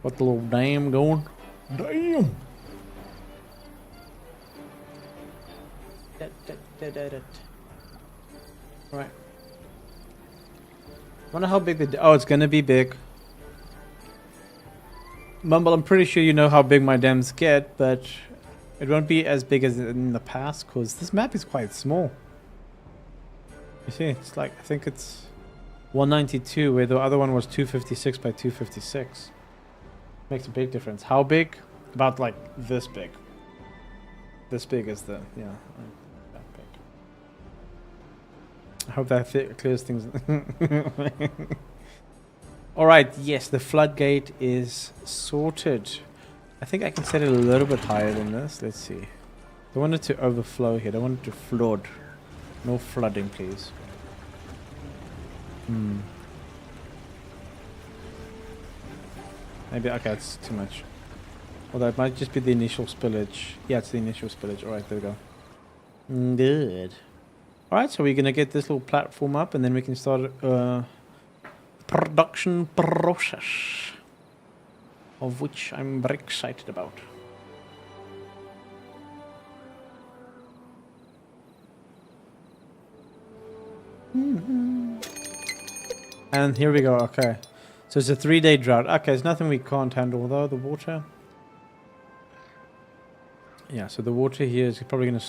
Got the little dam going. Damn! Right. Wonder how big the... Oh, it's gonna be big. Mumble, I'm pretty sure you know how big my dams get, but it won't be as big as in the past, because this map is quite small. You see, it's like, I think it's 192, where the other one was 256 by 256. Makes a big difference. How big? About like this big. This big is the, yeah, that big. I hope that clears things. Alright, yes, the floodgate is sorted. I think I can set it a little bit higher than this. Let's see. I want it to overflow here. I want it to flood. No flooding, please. Maybe, okay, it's too much. Although it might just be the initial spillage. Yeah, it's the initial spillage. Alright, there we go. Good. Alright, so we're going to get this little platform up and then we can start production process. Of which I'm very excited about. And here we go. Okay. So it's a 3-day drought. Okay, there's nothing we can't handle though. The water. Yeah, so the water here is probably going to...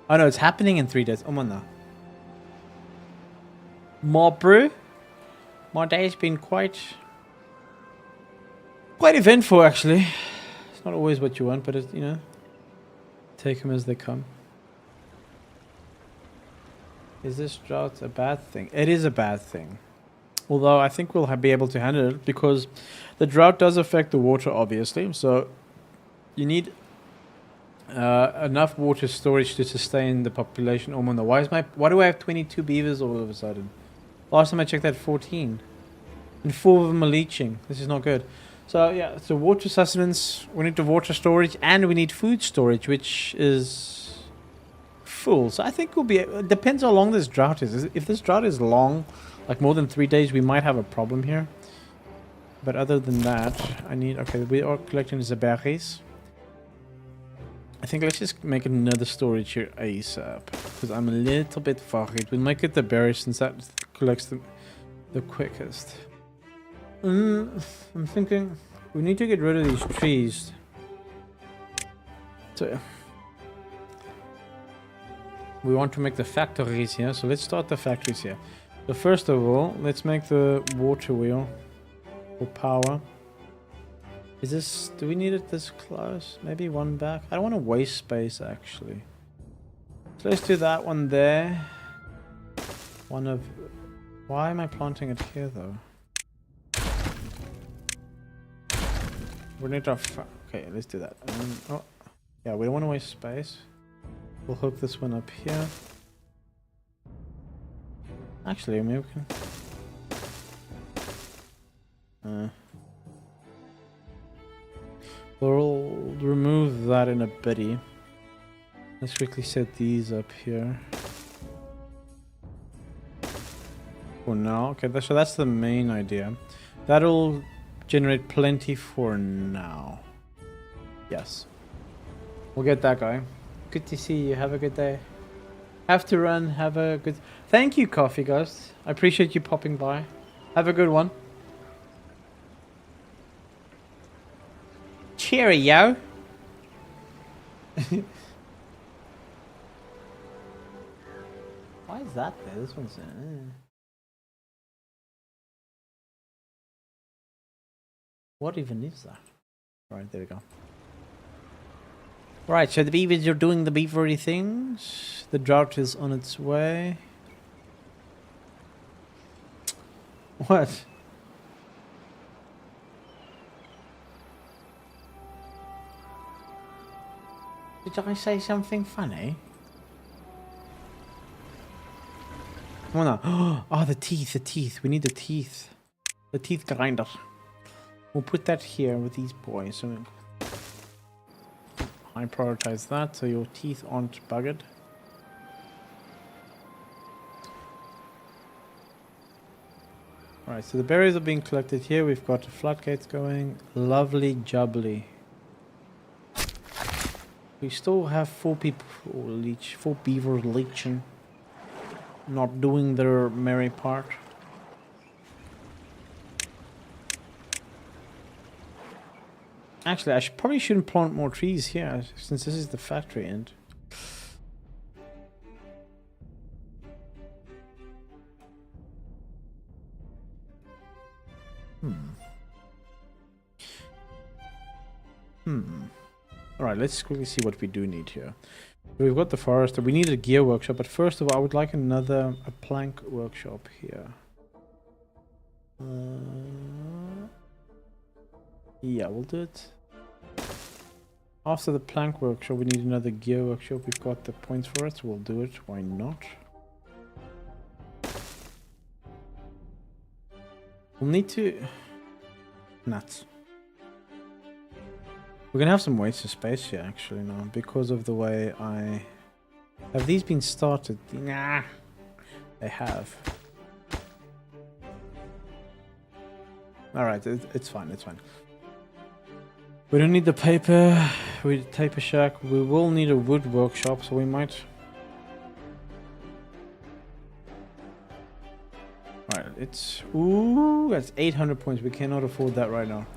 Oh no, it's happening in 3 days. Oh my no. More brew. My day's been quite eventful actually. It's not always what you want, but it's, you know, take them as they come. Is this drought a bad thing? It is a bad thing. Although I think we'll be able to handle it because the drought does affect the water, obviously. So you need enough water storage to sustain the population. Oh my no, why do I have 22 beavers all of a sudden? Last time I checked, I had 14. And 4 of them are leaching. This is not good. So yeah, so water sustenance, we need the water storage, and we need food storage, which is full. So I think we'll be... It depends how long this drought is. If this drought is long, like more than 3 days, we might have a problem here. But other than that, I need... Okay, we are collecting the berries. I think let's just make another storage here ASAP. Because I'm a little bit worried. We might get the berries since that collects them the quickest. I'm thinking we need to get rid of these trees. So we want to make the factories here. So let's start the factories here. So first of all, let's make the water wheel for power. Is this... Do we need it this close? Maybe one back? I don't want to waste space, actually. So let's do that one there. One of... Why am I planting it here, though? We need to... Okay, let's do that. Oh, yeah, we don't want to waste space. We'll hook this one up here. Actually, maybe we can... We'll remove that in a bitty. Let's quickly set these up here. For now. Okay, so that's the main idea. That'll generate plenty for now. Yes. We'll get that guy. Good to see you. Have a good day. Have to run. Have a good... Thank you, Coffee Ghost. I appreciate you popping by. Have a good one. Cheerio. Why is that there? This one's... What even is that? Right, there we go. Right, so the beavers are doing the beavery things. The drought is on its way. What? Did I say something funny? Come on now. Oh, the teeth. We need the teeth. The teeth grinder. We'll put that here with these boys. So I prioritize that so your teeth aren't buggered. Alright, so the berries are being collected here. We've got the floodgates going. Lovely jubbly. We still have 4 people leech, 4 beavers leeching. Not doing their merry part. Actually, I probably shouldn't plant more trees here, since this is the factory end. Alright, let's quickly see what we do need here. We've got the forester. We need a gear workshop, but first of all, I would like a plank workshop here. Yeah, we'll do it. After the plank workshop, we need another gear workshop. We've got the points for it, so we'll do it. Why not? We'll need to... Nuts. We're gonna have some wasted space here, actually, now, because of the way I... Have these been started? Nah. They have. Alright, it's fine, it's fine. We don't need the paper. We need paper shack. We will need a wood workshop, so we might... Alright, it's... Ooh, that's 800 points. We cannot afford that right now.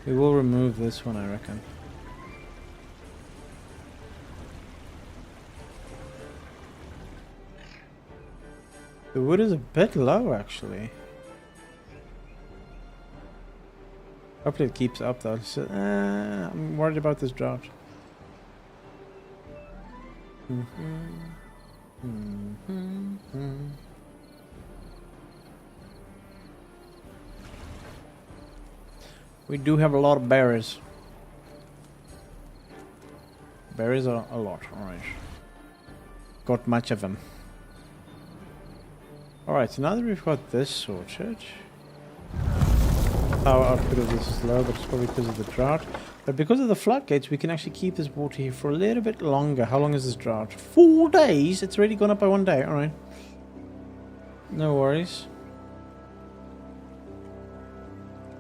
We will remove this one, I reckon. The wood is a bit low, actually. Hopefully it keeps up, though. So, I'm worried about this drought. We do have a lot of berries. Berries are a lot, alright. Got much of them. Alright, so now that we've got this sorted, power output of this is low, but it's probably because of the drought. But because of the floodgates, we can actually keep this water here for a little bit longer. How long is this drought? 4 days? It's already gone up by 1 day. Alright. No worries.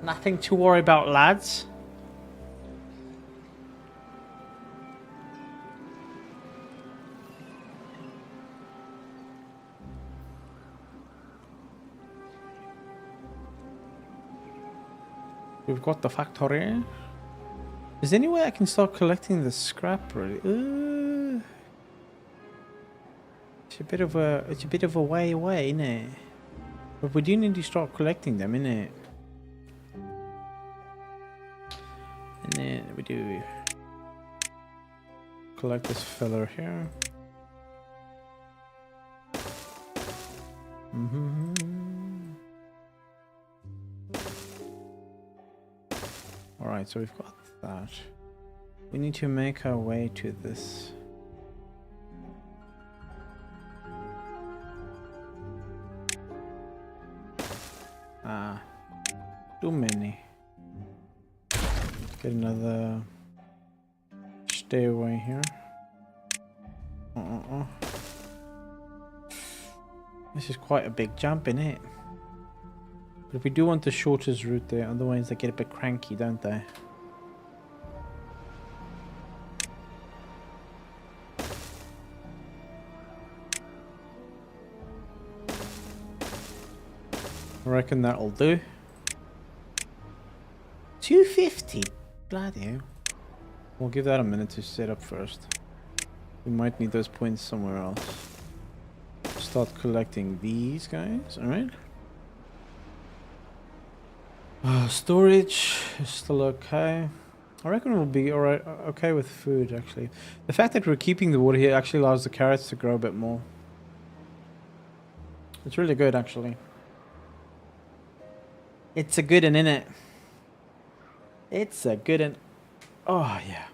Nothing to worry about, lads. We've got the factory. Is there any way I can start collecting the scrap really? It's a bit of a way away, innit? But we do need to start collecting them, innit? And then we do collect this filler here. Alright, so we've got that. We need to make our way to this. Too many. Get another stay away here. This is quite a big jump, innit? But we do want the shortest route there, otherwise they get a bit cranky, don't they? I reckon that'll do. 250? Bloody hell. We'll give that a minute to set up first. We might need those points somewhere else. Start collecting these guys, alright? Storage is still okay. I reckon we'll be alright, okay with food actually. The fact that we're keeping the water here actually allows the carrots to grow a bit more. It's really good actually. It's a good one, innit? It's a good one. Oh yeah.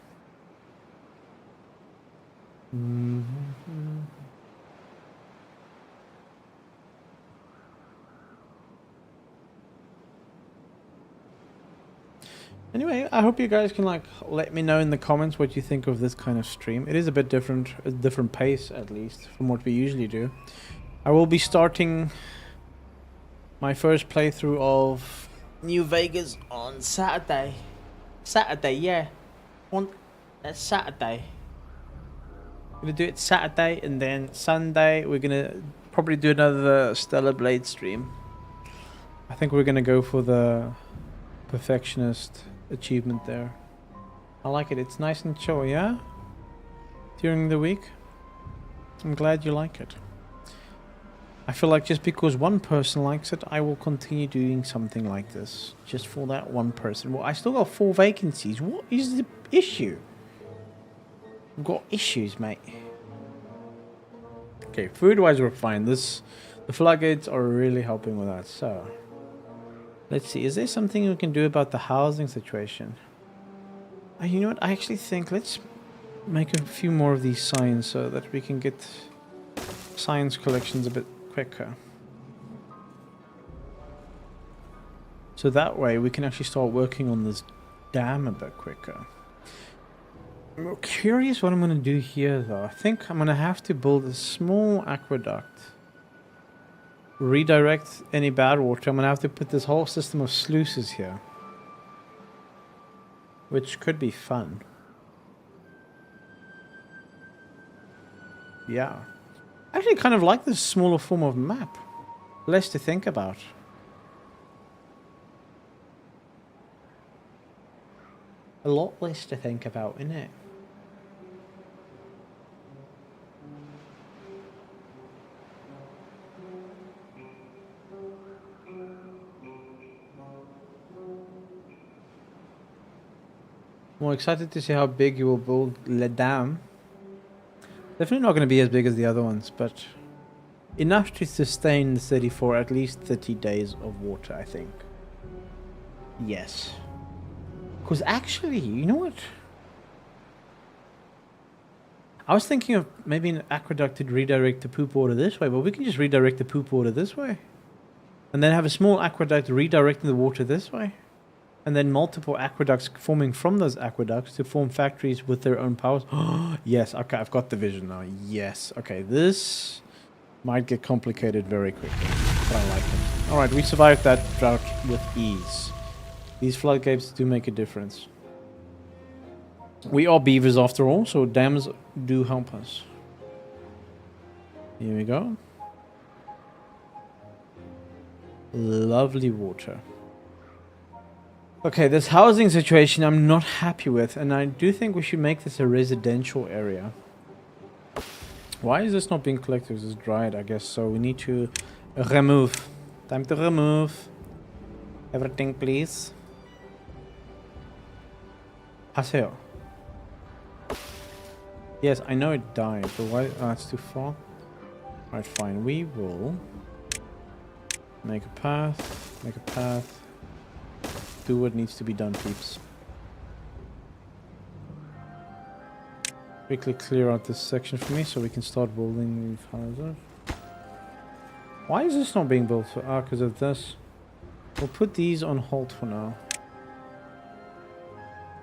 Anyway, I hope you guys can like let me know in the comments what you think of this kind of stream. It is a bit different, a different pace at least from what we usually do. I will be starting my first playthrough of New Vegas on Saturday. Saturday, yeah. On Saturday. I'm gonna do it Saturday, and then Sunday we're gonna probably do another Stellar Blade stream. I think we're gonna go for the perfectionist achievement there. I like it. It's nice and chill, yeah? During the week. I'm glad you like it. I feel like just because one person likes it, I will continue doing something like this. Just for that one person. Well, I still got 4 vacancies. What is the issue? I've got issues, mate. Okay, food-wise we're fine. The floodgates are really helping with that, so... Let's see, is there something we can do about the housing situation? You know what, I actually think let's make a few more of these signs so that we can get science collections a bit quicker. So that way we can actually start working on this dam a bit quicker. I'm curious what I'm going to do here though. I think I'm going to have to build a small aqueduct. Redirect any bad water. I'm going to have to put this whole system of sluices here. Which could be fun. Yeah. I actually kind of like this smaller form of map. Less to think about. A lot less to think about, isn't it? More excited to see how big you will build Le Dam. Definitely not going to be as big as the other ones, but enough to sustain the city for at least 30 days of water, I think. Yes. Because actually, you know what? I was thinking of maybe an aqueduct to redirect the poop water this way, but we can just redirect the poop water this way. And then have a small aqueduct redirecting the water this way. And then multiple aqueducts forming from those aqueducts to form factories with their own powers. Yes, okay, I've got the vision now. Yes, okay, this might get complicated very quickly, but I like it. Alright, we survived that drought with ease. These floodgates do make a difference. We are beavers after all, so dams do help us. Here we go. Lovely water. Okay, this housing situation I'm not happy with, and I do think we should make this a residential area. Why is this not being collected? This is dried, I guess. So we need to remove. Time to remove everything, please. Paseo. Yes, I know it died, but why? Oh, it's too far. Alright, fine. We will make a path. Make a path. Do what needs to be done, peeps. Quickly clear out this section for me so we can start building these houses. Why is this not being built? Ah, because of this. We'll put these on hold for now.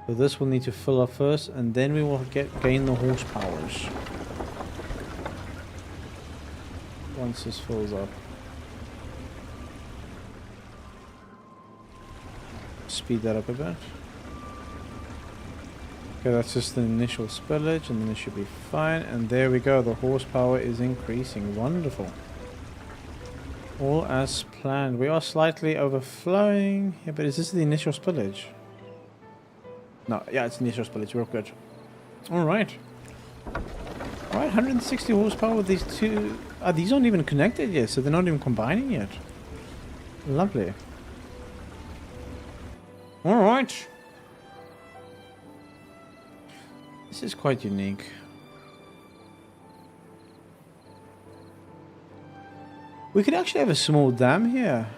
So this will need to fill up first, and then we will gain the horsepowers. Once this fills up. Speed that up a bit. Okay, that's just the initial spillage, and then it should be fine. And there we go, the horsepower is increasing. Wonderful. All as planned. We are slightly overflowing here, but is this the initial spillage? No, yeah, it's initial spillage. We're good. Alright. Alright, 160 horsepower with these two. These aren't even connected yet, so they're not even combining yet. Lovely. Alright. This is quite unique. We could actually have a small dam here.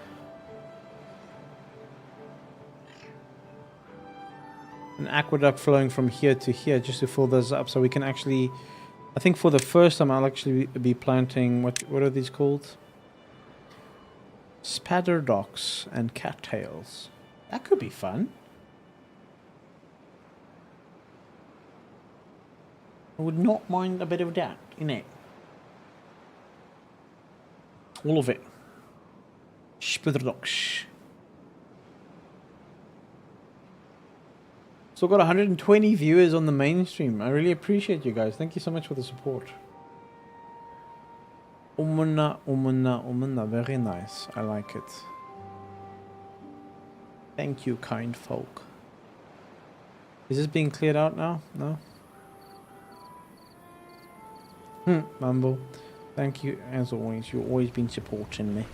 An aqueduct flowing from here to here just to fill this up so we can actually... I think for the first time I'll actually be planting... What are these called? Spatter docks and cattails. That could be fun. I would not mind a bit of that, innit? All of it. Spatter docks. So got 120 viewers on the mainstream. I really appreciate you guys. Thank you so much for the support. Umuna, umuna, umuna. Very nice. I like it. Thank you, kind folk. Is this being cleared out now? No? Mumble. Thank you as always. You've always been supporting me.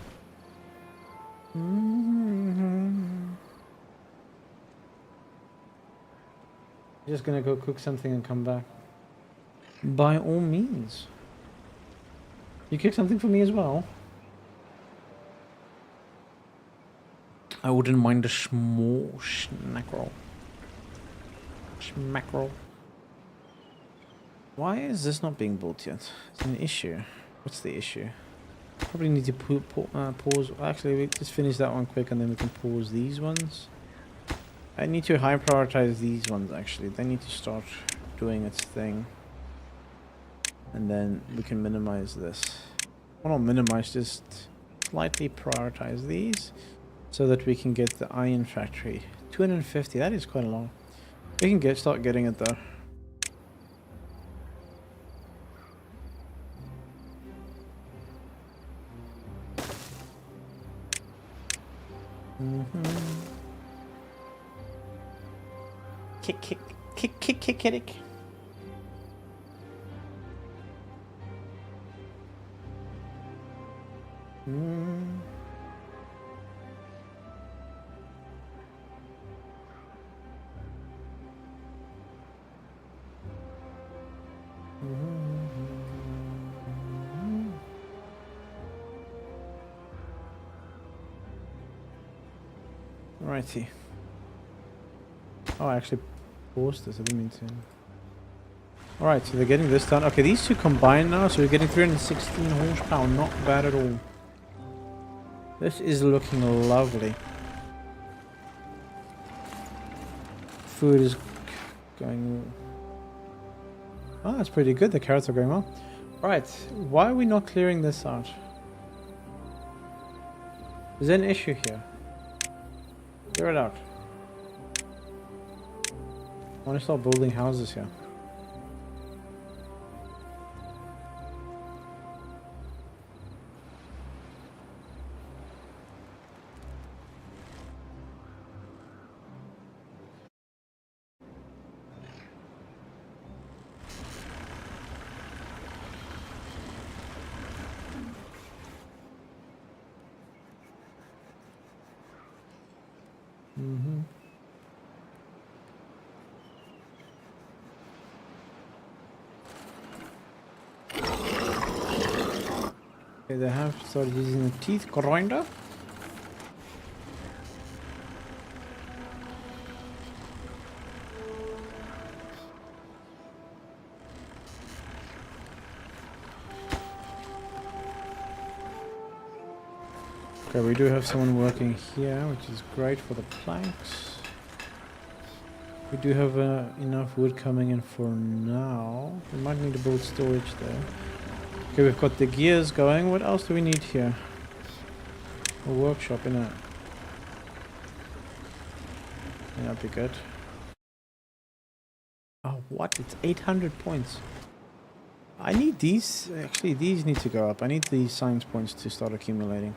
Just gonna go cook something and come back. By all means. You cook something for me as well? I wouldn't mind a small snack roll. Smack roll. Why is this not being built yet? It's an issue. What's the issue? Probably need to pause. Actually, we just finish that one quick and then we can pause these ones. I need to high prioritize these ones actually. They need to start doing its thing. And then we can minimize this. Well, not minimize, just slightly prioritize these so that we can get the iron factory. 250, that is quite a lot. We can start getting it though. Kick. Righty. Oh, I actually paused this. I didn't mean to. Alright, so they're getting this done. Okay, these two combined now, so we're getting 316 horsepower. Not bad at all. This is looking lovely. Food is going... Oh, that's pretty good. The carrots are going well. Right, why are we not clearing this out? Is there an issue here? Clear it out. I want to start building houses here. Okay, they have started using the teeth grinder. Okay, we do have someone working here, which is great for the planks. We do have enough wood coming in for now. We might need to build storage there. Okay, we've got the gears going. What else do we need here? A workshop, innit? Yeah, that'd be good. Oh, what? It's 800 points. I need these. Actually, these need to go up. I need these science points to start accumulating.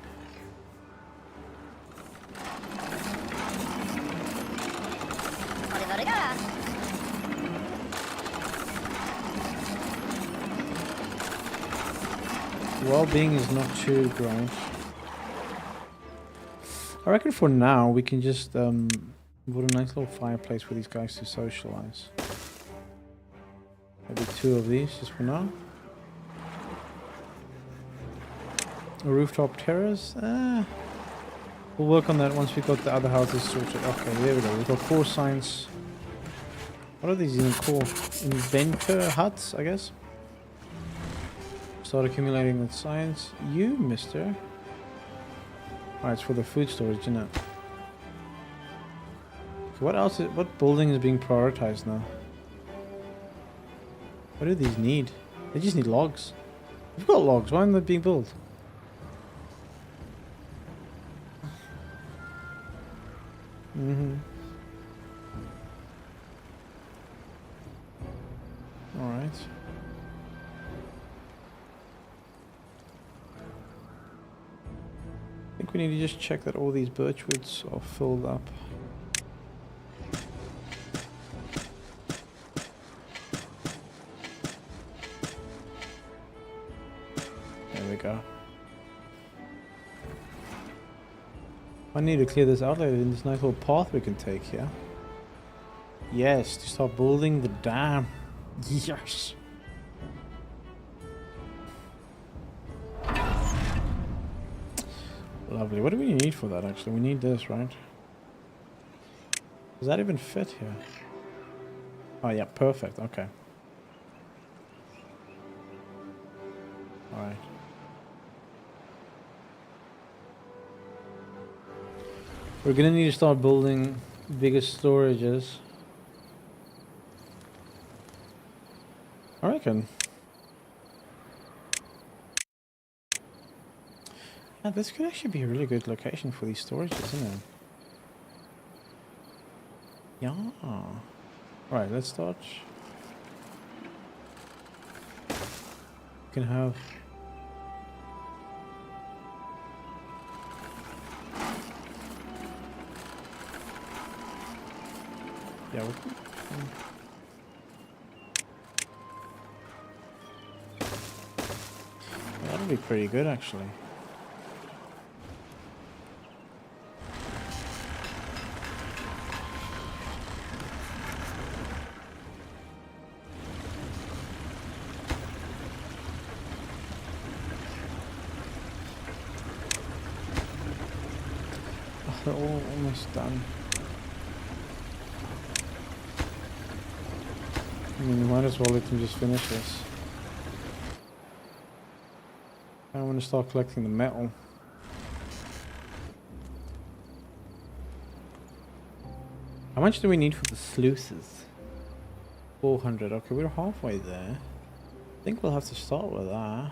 Well-being is not too great. I reckon for now we can just put a nice little fireplace for these guys to socialize. Maybe 2 of these just for now. A rooftop terrace? We'll work on that once we've got the other houses sorted. Okay, there we go. We've got 4 science. What are these even called? Inventor huts, I guess. Start accumulating with science. You, mister. Alright, it's for the food storage, isn't it? So what else what building is being prioritized now? What do these need? They just need logs. We've got logs, why aren't they being built? Alright. I think we need to just check that all these birchwoods are filled up. There we go. I need to clear this out later in this nice little path we can take here. Yes, to start building the dam. Yes! Lovely. What do we need for that, actually? We need this, right? Does that even fit here? Oh, yeah, perfect. Okay. Alright. We're gonna need to start building bigger storages. I reckon. Yeah, this could actually be a really good location for these storages, isn't it? Yeah. Alright, let's start. We can have... Yeah, That'll be pretty good, actually. Oh, they're all almost done. I mean, you might as well let them just finish this. I want to start collecting the metal. How much do we need for the sluices? 400. Okay, we're halfway there. I think we'll have to start with that.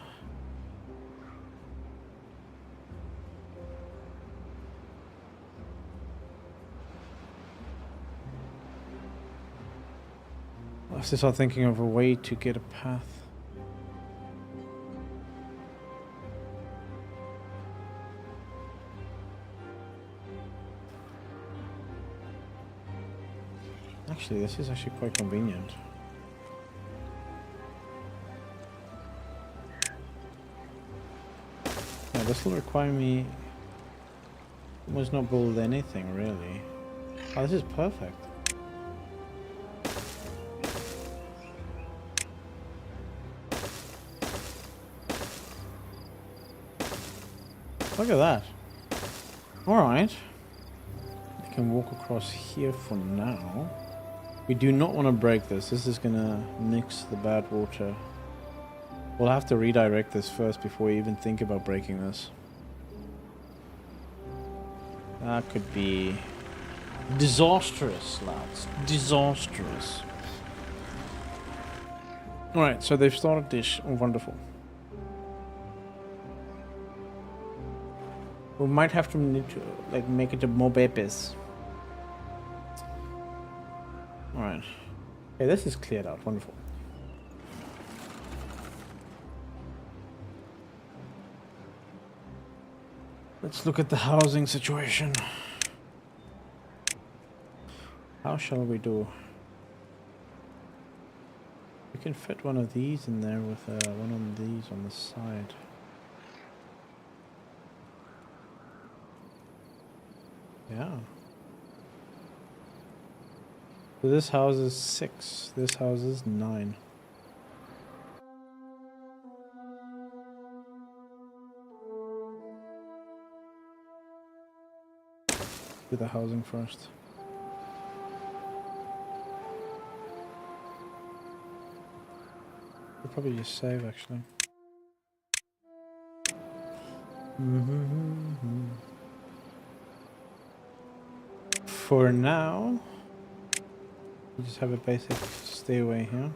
I'll have to start thinking of a way to get a path. Actually, this is actually quite convenient. Yeah, this will require me almost not build anything, really. Oh, this is perfect. Look at that. Alright. I can walk across here for now. We do not want to break this. This is gonna mix the bad water. We'll have to redirect this first before we even think about breaking this. That could be disastrous, lads. Disastrous. Alright, so they've started this. Oh, wonderful. We might have to need to like make it a more babies. Alright. Okay, this is cleared out. Wonderful. Let's look at the housing situation. How shall we do? We can fit one of these in there with one of these on the side. Yeah. So this house is 6. This house is 9. Do the housing first. We'll probably just save, actually. For now, we just have a basic stay away here.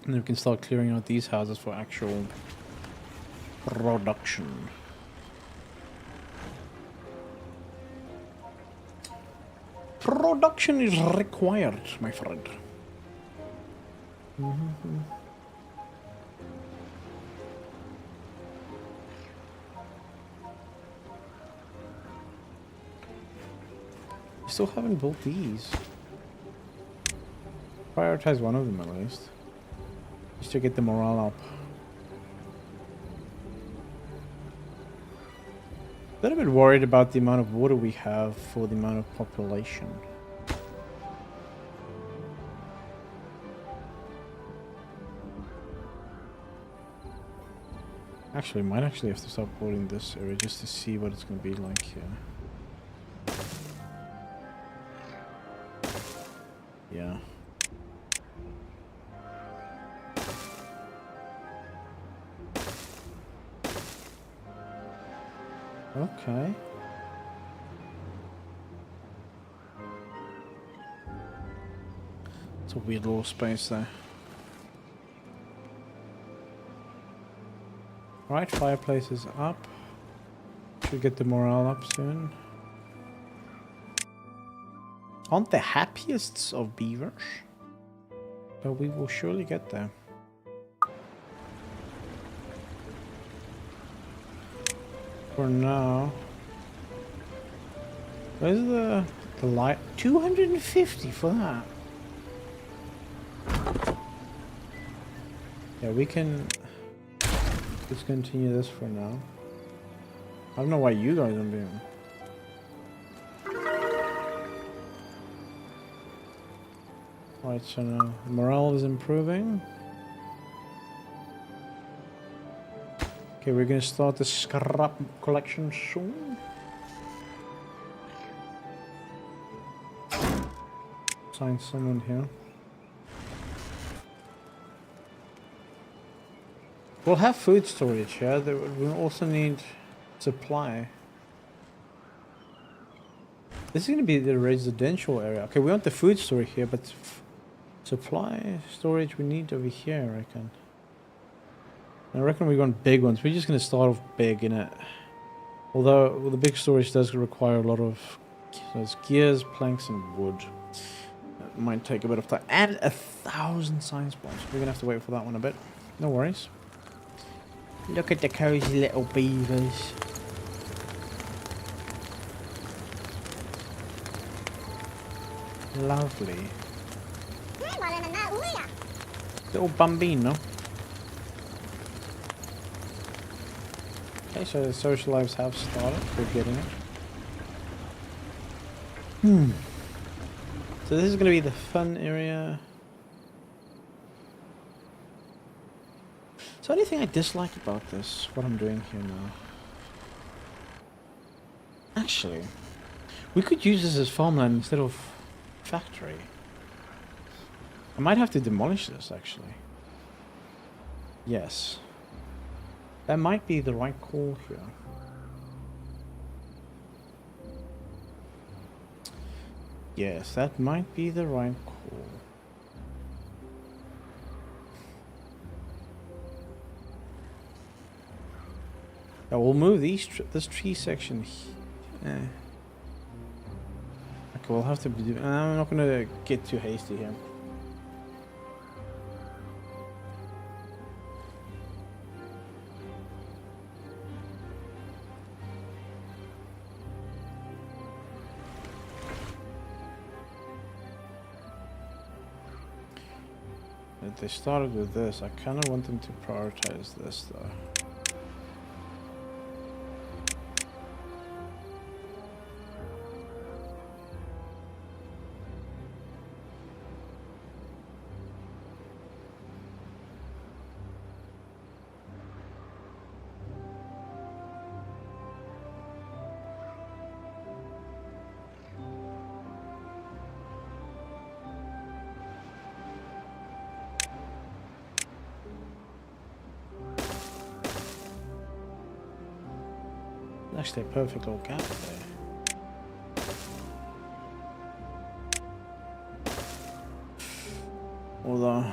And then we can start clearing out these houses for actual production. Production is required, my friend. Still haven't built these. Prioritize one of them at least. Just to get the morale up. A little bit worried about the amount of water we have for the amount of population. Actually, might actually have to start building this area just to see what it's going to be like here. Yeah. Okay. It's a weird little space there. Right, fireplace is up. Should get the morale up soon. Aren't the happiest of beavers? But we will surely get there. For now. Where's the light? 250 for that. Yeah, we can discontinue this for now. I don't know why you guys aren't being. Right, so now morale is improving. Okay, we're gonna start the scrap collection soon. Sign someone here. We'll have food storage here. We'll also need supply. This is gonna be the residential area. Okay, we want the food storage here, but supply storage we need over here, I reckon. I reckon we want big ones. We're just going to start off big in it. Although well, the big storage does require a lot of gears, planks, and wood. It might take a bit of time. And 1,000 science points. We're going to have to wait for that one a bit. No worries. Look at the cozy little beavers. Lovely. Little bambino. Okay, so the social lives have started. We're getting it. So this is going to be the fun area. So anything I dislike about this, what I'm doing here now. Actually, we could use this as farmland instead of factory. I might have to demolish this, actually. Yes. That might be the right call here. Yes, that might be the right call. Yeah, we'll move this tree section. Okay, we'll have to do. I'm not gonna get too hasty here. They started with this. I kind of want them to prioritize this though. Actually, a perfect little gap there. Although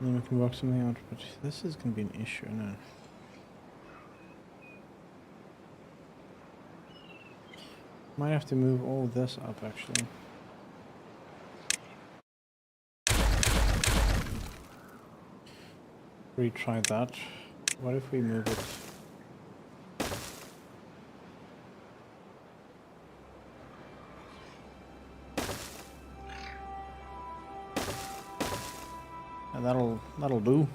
then we can work something out, but this is going to be an issue now. Might have to move all this up actually. Retry that. What if we move it? And that'll do.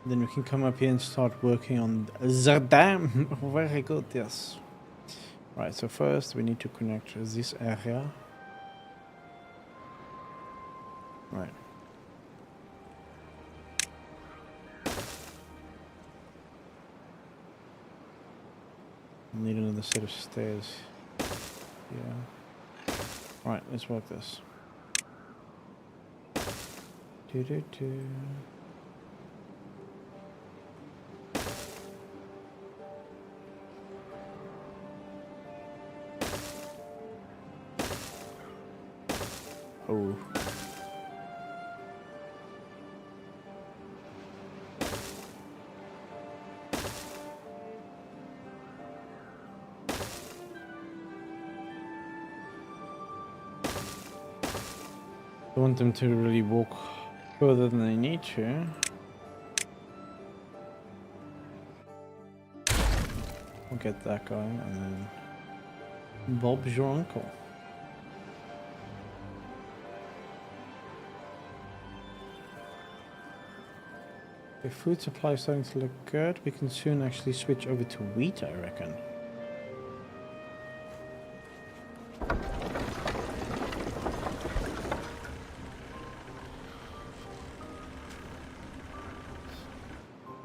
Then we can come up here and start working on the dam. Very good, yes. Right, so first we need to connect this area. Right. Need another set of stairs. Yeah. Right, let's work this. Do. Oh. I want them to really walk further than they need to. We'll get that going and then Bob's your uncle. If food supply is starting to look good, we can soon actually switch over to wheat, I reckon.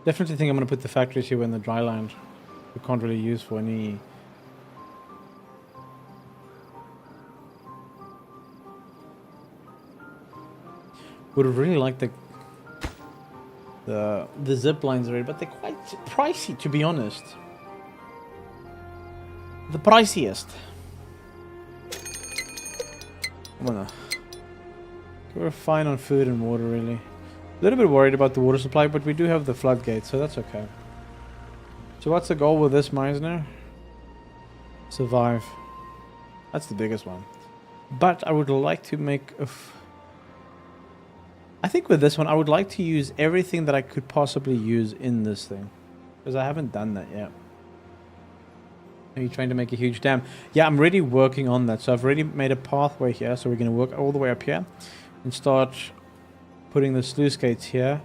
Definitely think I'm going to put the factories here in the dry land. We can't really use for any... Would have really liked the zip lines already, but they're quite pricey, to be honest. The priciest. I'm gonna... We're fine on food and water, really. A little bit worried about the water supply, but we do have the floodgates, so that's okay. So what's the goal with this, Meisner? Survive. That's the biggest one. But I would like to make a... I think with this one, I would like to use everything that I could possibly use in this thing. Because I haven't done that yet. Are you trying to make a huge dam? Yeah, I'm already working on that. So I've already made a pathway here. So we're going to work all the way up here. And start putting the sluice gates here.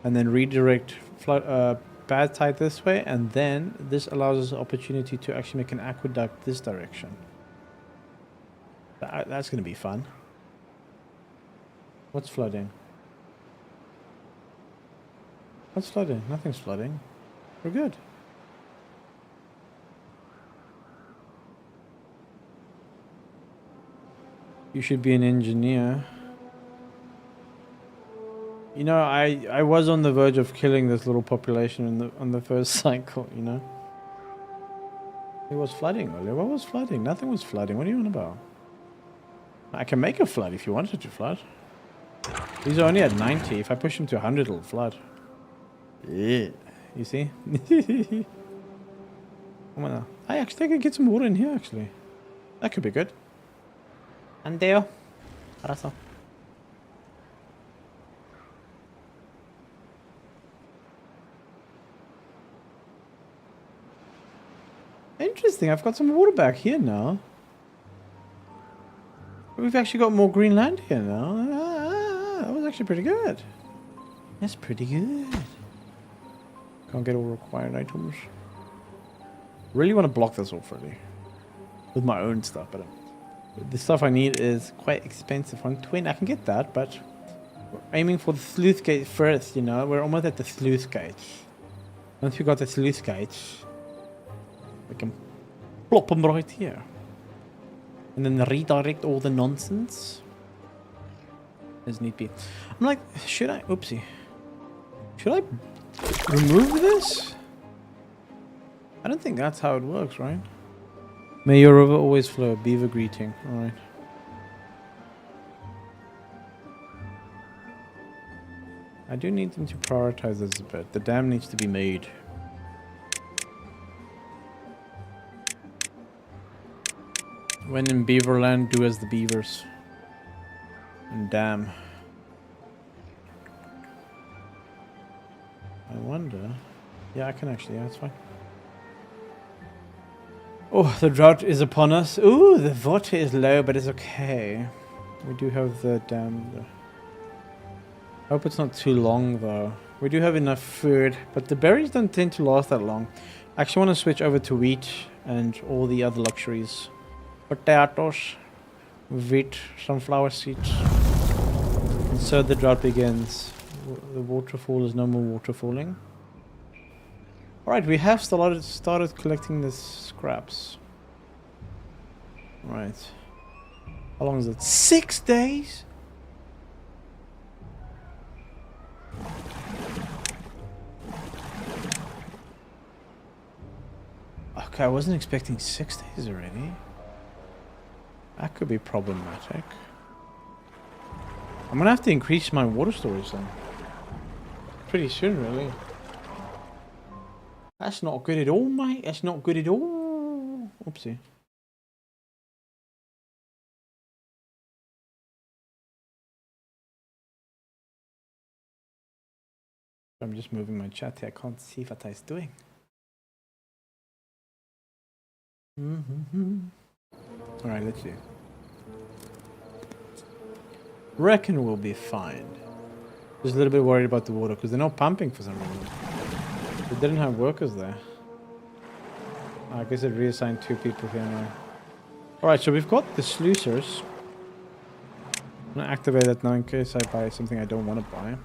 And then redirect bad tide this way. And then this allows us the opportunity to actually make an aqueduct this direction. That's going to be fun. What's flooding? What's flooding? Nothing's flooding. We're good. You should be an engineer. You know, I was on the verge of killing this little population on the first cycle, you know. It was flooding earlier. What was flooding? Nothing was flooding. What are you on about? I can make a flood if you wanted to flood. These are only at 90. If I push them to 100, it'll flood. Yeah. You see? I actually can get some water in here, actually. That could be good. Andeo. Arazo. Interesting. I've got some water back here now. We've actually got more green land here now. That was actually pretty good. That's pretty good. Can't get all required items. Really want to block this off, really. With my own stuff, but the stuff I need is quite expensive. 120, I can get that, but we're aiming for the sluice gate first, you know. We're almost at the sluice gates. Once we got the sluice gates, we can plop them right here. And then redirect all the nonsense. As need be. I'm like, should I... Oopsie. Should I remove this? I don't think that's how it works, right? May your river always flow. Beaver greeting. Alright. I do need them to prioritize this a bit. The dam needs to be made. When in Beaverland, do as the beavers. And dam. I wonder... Yeah, I can actually, yeah, it's fine. Oh, the drought is upon us. Ooh, the water is low, but it's okay. We do have the dam. I hope it's not too long, though. We do have enough food, but the berries don't tend to last that long. I actually want to switch over to wheat and all the other luxuries. Potatoes, wheat, sunflower seeds. And so the drought begins. The waterfall is no more waterfalling. Alright, we have started collecting the scraps. Right. How long is it? 6 days? Okay, I wasn't expecting 6 days already. That could be problematic. I'm gonna have to increase my water storage then. Pretty soon, really. That's not good at all, mate. That's not good at all. Oopsie. I'm just moving my chat here. I can't see what I'm doing. Alright, let's see. Reckon we'll be fine. Just a little bit worried about the water because they're not pumping for some reason. They didn't have workers there. I guess it reassigned 2 people here now. Alright, so we've got the sluicers. I'm gonna activate that now in case I buy something I don't want to buy.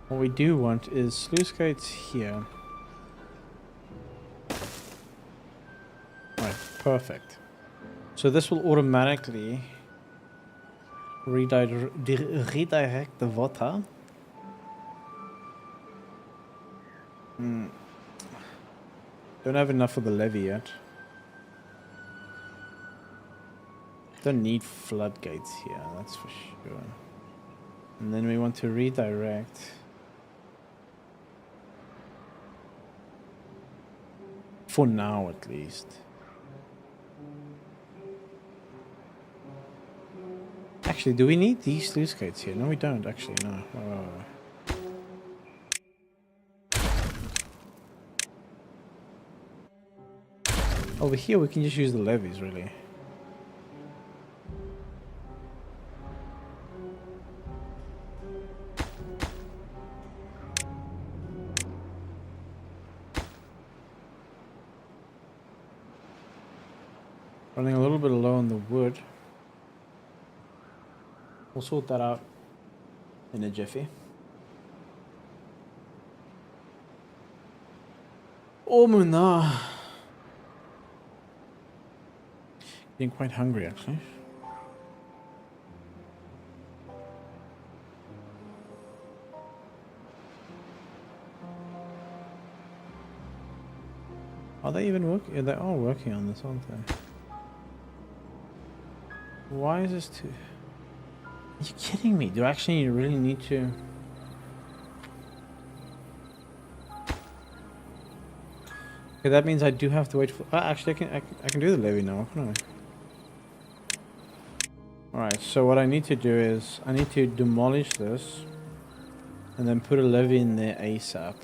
What we do want is sluice gates here. Right, perfect. So this will automatically redirect the water. Don't have enough for the levee yet. Don't need floodgates here, that's for sure. And then we want to redirect. For now, at least. Actually, do we need these sluice gates here? No, we don't, actually, no. Over here, we can just use the levees, really. Running a little bit low on the wood. We'll sort that out in a jiffy. Oh, Muna. Getting quite hungry, actually. Are they even working? Yeah, they are working on this, aren't they? Why is this too... Are you kidding me? Do I actually really need to... Okay, that means I do have to wait for... actually, I can do the levee now, can't I? Alright, so what I need to do is... I need to demolish this. And then put a levee in there ASAP.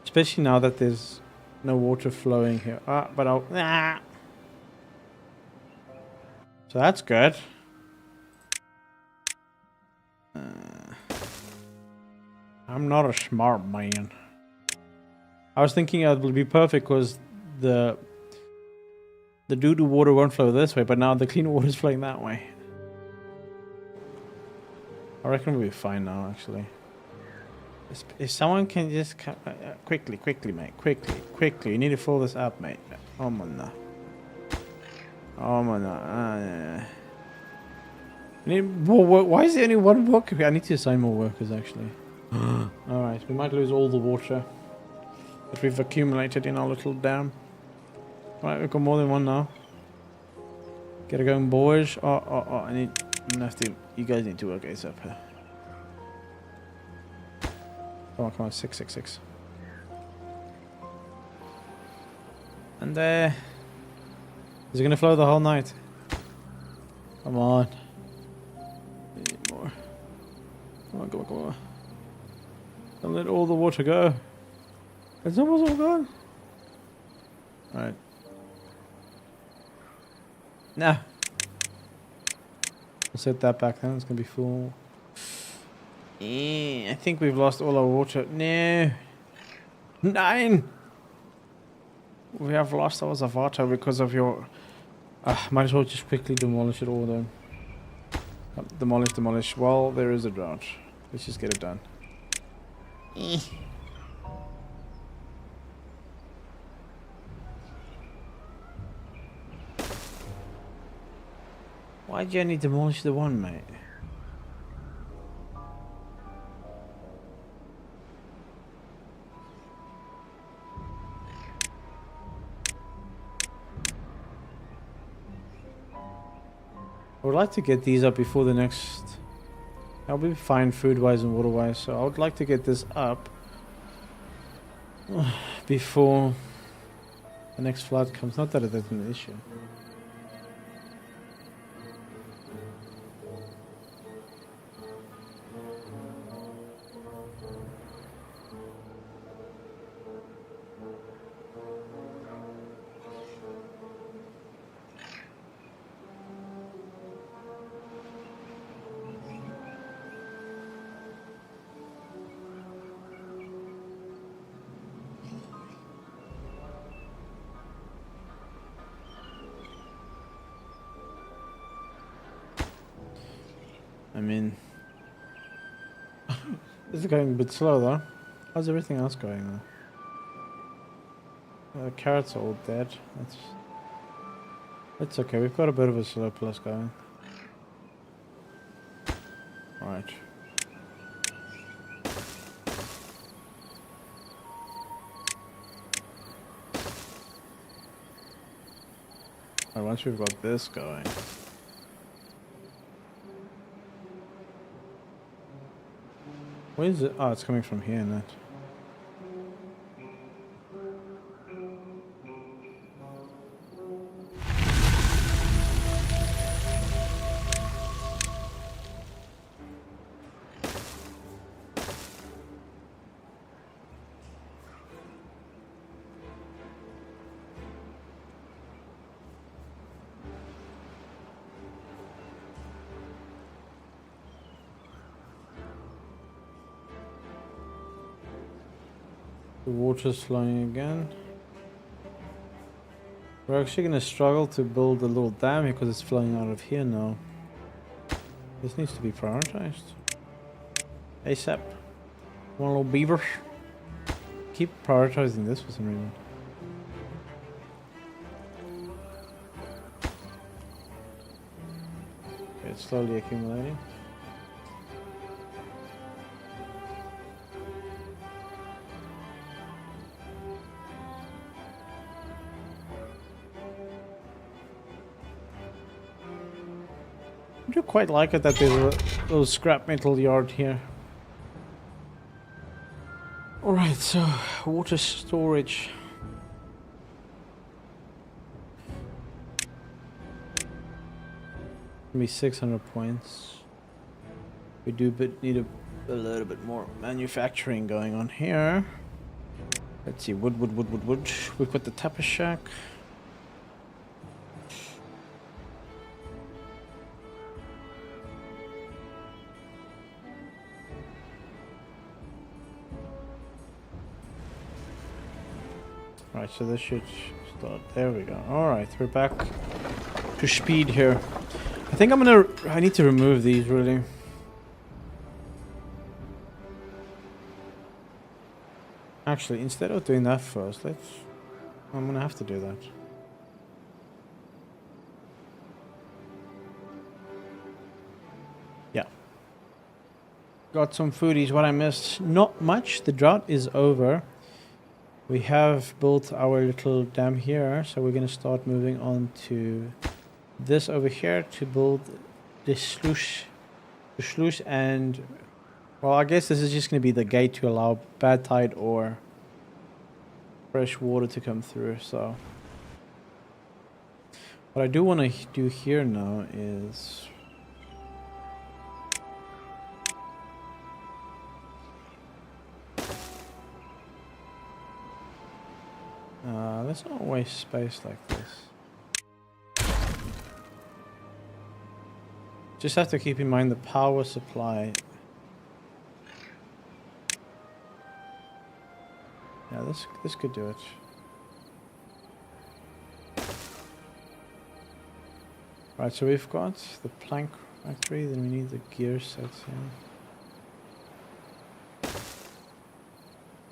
Especially now that there's no water flowing here. But I'll... So that's good. I'm not a smart man. I was thinking it would be perfect because the doo-doo water won't flow this way, but now the clean water is flowing that way. I reckon we'll be fine now, actually. If someone can just quickly, mate, quickly. You need to fill this up, mate. Oh my no. Oh my no. Why is there only one worker? I need to assign more workers, actually. Alright, we might lose all the water that we've accumulated in our little dam. Right, we've got more than one now. Get it going, boys. I'm gonna have to... You guys need to work ASAP here. Come on, 6. And is it gonna flow the whole night? Come on. Need more. Come on. Don't let all the water go. It's almost all gone. Alright. Nah. We'll set that back then. It's gonna be full. I think we've lost all our water. No. 9. We have lost all the water because of your... might as well just quickly demolish it all then. Demolish. Well, there is a drought. Let's just get it done. Why'd you only demolish the one, mate? I would like to get these up before the next... I'll be fine food-wise and water-wise, so I would like to get this up before the next flood comes. Not that it's an issue. I mean, this is going a bit slow though. How's everything else going though? The carrots are all dead. That's okay. We've got a bit of a surplus going. Alright. Alright, once we've got this going. Where is it? Oh, it's coming from here, isn't it? The water's flowing again. We're actually going to struggle to build a little dam here because it's flowing out of here now. This needs to be prioritized. ASAP. One little beaver. Keep prioritizing this for some reason. Okay, it's slowly accumulating. I do quite like it that there's a little scrap metal yard here. Alright, so water storage. Maybe 600 points. We do need a little bit more manufacturing going on here. Let's see, wood. We put the tapper shack. Right, so this should start. There we go. Alright, we're back to speed here. I think I need to remove these really. Actually, instead of doing that first, I'm gonna have to do that. Yeah. Got some foodies. What I missed? Not much. The drought is over. We have built our little dam here, so we're going to start moving on to this over here to build the sluice and, well, I guess this is just going to be the gate to allow bad tide or fresh water to come through. So what I do want to do here now is let's not waste space like this. Just have to keep in mind the power supply. Yeah, this could do it. Right, so we've got the plank factory, then we need the gear sets here.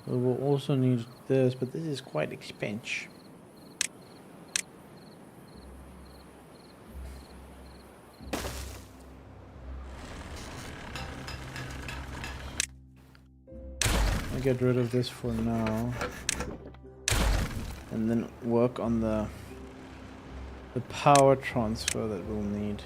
We will also need this, but this is quite expensive. I'll get rid of this for now, and then work on the power transfer that we'll need.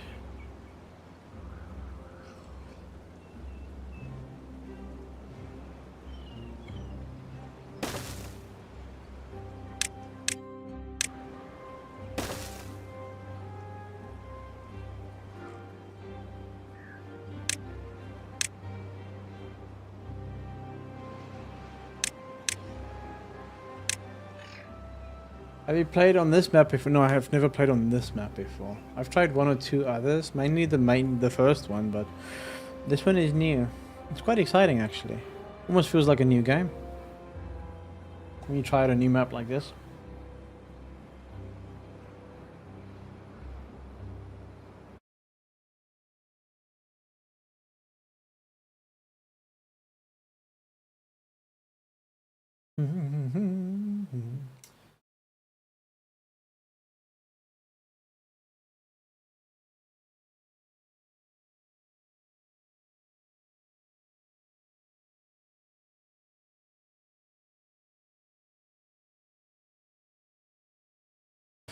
Have you played on this map before? No, I have never played on this map before. I've tried one or two others, mainly the first one, but this one is new. It's quite exciting actually. Almost feels like a new game when you try out a new map like this.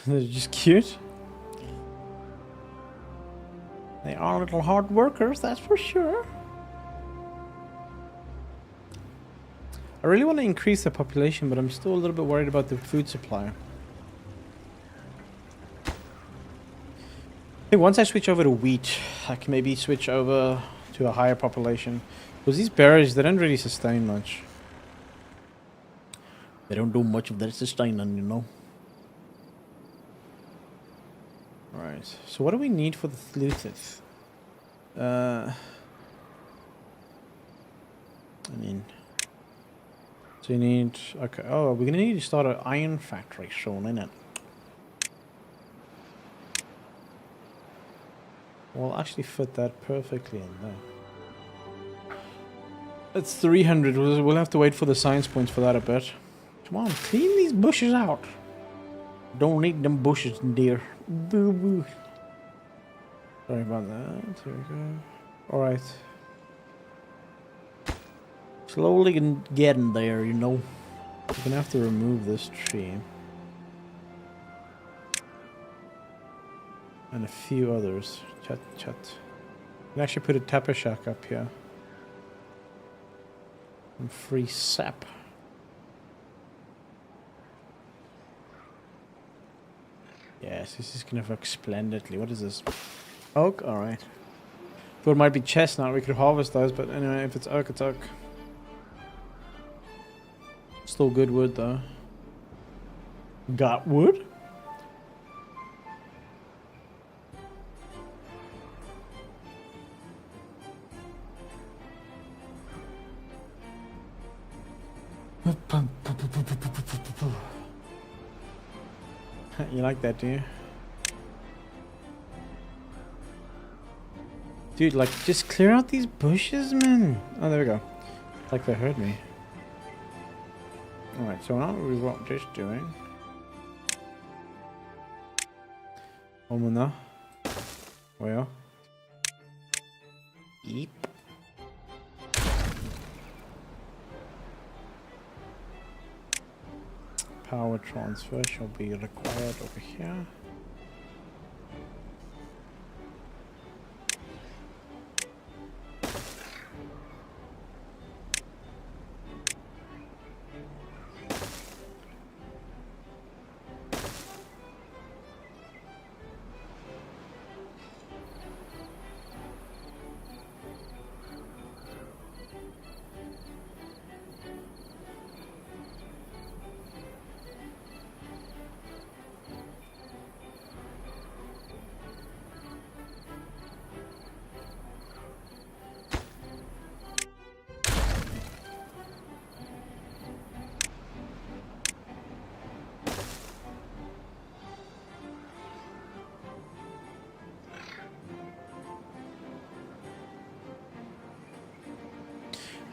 They're just cute. They are little hard workers, that's for sure. I really want to increase the population, but I'm still a little bit worried about the food supply. I think once I switch over to wheat, I can maybe switch over to a higher population. Because these berries, they don't really sustain much. They don't do much of that sustaining, you know. Alright, so what do we need for the Thluthith? I mean... So you need... Okay, oh, we're gonna need to start an iron factory soon, innit? We'll actually fit that perfectly in there. That's 300. We'll have to wait for the science points for that a bit. Come on, clean these bushes out. Don't need them bushes, dear. Boo boo. Sorry about that. There we go. Alright. Slowly getting there, you know. We're gonna have to remove this tree. And a few others. Chat. You can actually put a tapper shack up here. And free sap. Yes, this is gonna work splendidly. What is this? Oak? Alright. Thought it might be chestnut, we could harvest those, but anyway, if it's oak, it's oak. Still good wood though. Got wood? You like that, do you? Dude, like, just clear out these bushes, man. Oh, there we go. Like they heard me. Alright, so now what we're just doing. Omuna. Well. Eep. Power transfer shall be required over here.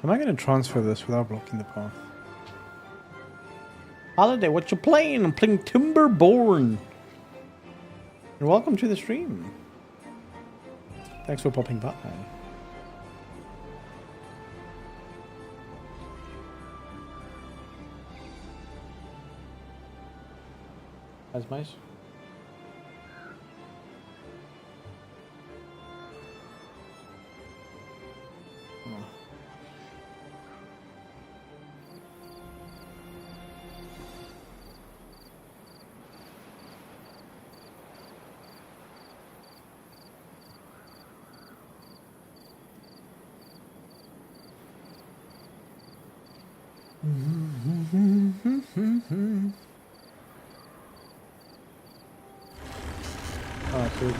Am I going to transfer this without blocking the path? Holiday, what you playing? I'm playing Timberborn. And welcome to the stream. Thanks for popping by. That's nice.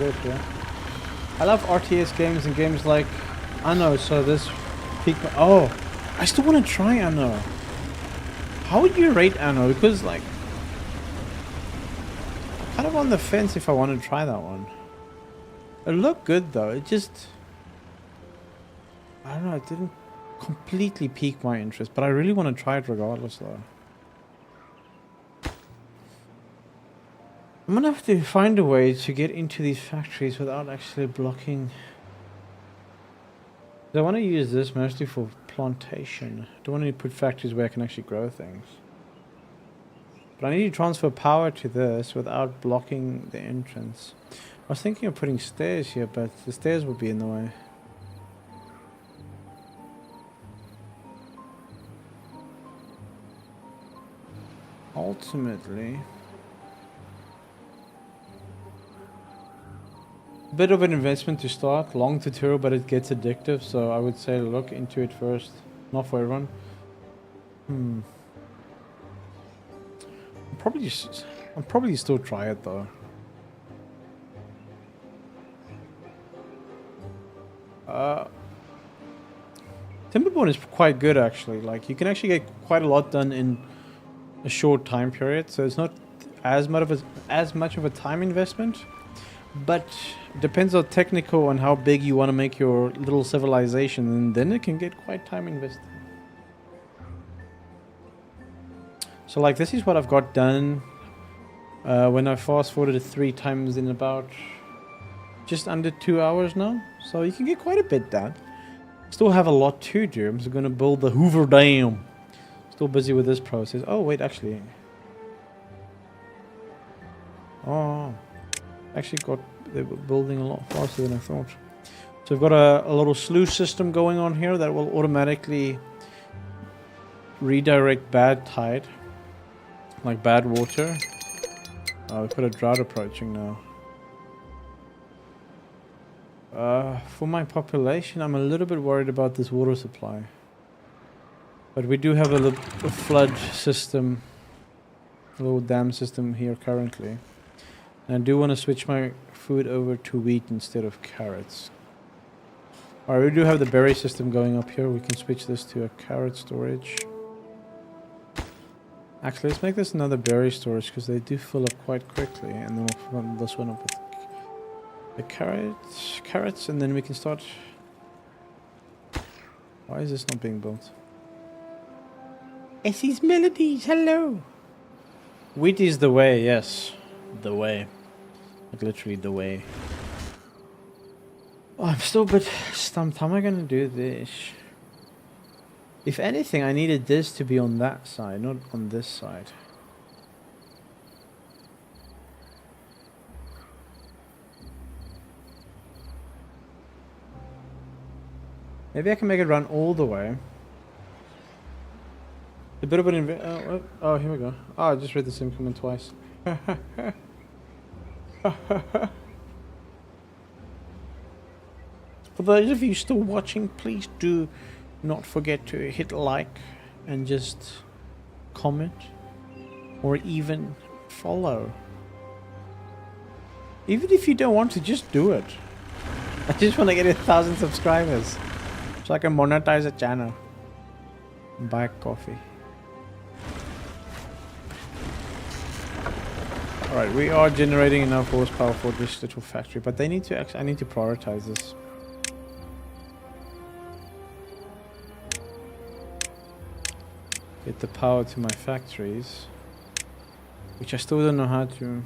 good, yeah. I love RTS games and games like Anno, so this peak. Oh, I still want to try Anno. How would you rate Anno? Because, like, I'm kind of on the fence if I want to try that one. It looked good, though. It just, I don't know, it didn't completely pique my interest, but I really want to try it regardless, though. I'm gonna have to find a way to get into these factories without actually blocking. I want to use this mostly for plantation. I don't want to put factories where I can actually grow things. But I need to transfer power to this without blocking the entrance. I was thinking of putting stairs here, but the stairs would be in the way. Ultimately, a bit of an investment to start, long tutorial, but it gets addictive, so I would say look into it first. Not for everyone. I'll probably still try it though. Timberborn is quite good actually. Like you can actually get quite a lot done in a short time period, so it's not as much of a time investment. But depends on technical and how big you want to make your little civilization, and then it can get quite time invested. So like this is what I've got done when I fast forwarded it 3 times in about just under 2 hours now. So you can get quite a bit done. Still have a lot to do. I'm just going to build the Hoover Dam. Still busy with this process. Oh wait, actually. Oh, actually they were building a lot faster than I thought. So we've got a little sluice system going on here that will automatically redirect bad tide, like bad water. Oh, we've got a drought approaching now. For my population, I'm a little bit worried about this water supply. But we do have a flood system, a little dam system here currently. And I do want to switch my food over to wheat instead of carrots. Alright, we do have the berry system going up here. We can switch this to a carrot storage. Actually, let's make this another berry storage because they do fill up quite quickly. And then we'll run this one up with the carrots, and then we can start. Why is this not being built? Essie's Melodies, hello! Wheat is the way, yes. The way. Like literally the way. Oh, I'm still a bit stumped. How am I gonna do this? If anything, I needed this to be on that side, not on this side. Maybe I can make it run all the way. A bit of an oh, here we go. Oh, I just read the same comment twice. For those of you still watching, please do not forget to hit like and just comment or even follow. Even if you don't want to, just do it. I just want to get 1,000 subscribers so I can monetize a channel and buy coffee. Alright, we are generating enough horsepower for this little factory, but they need to actually, I need to prioritize this. Get the power to my factories, which I still don't know how to.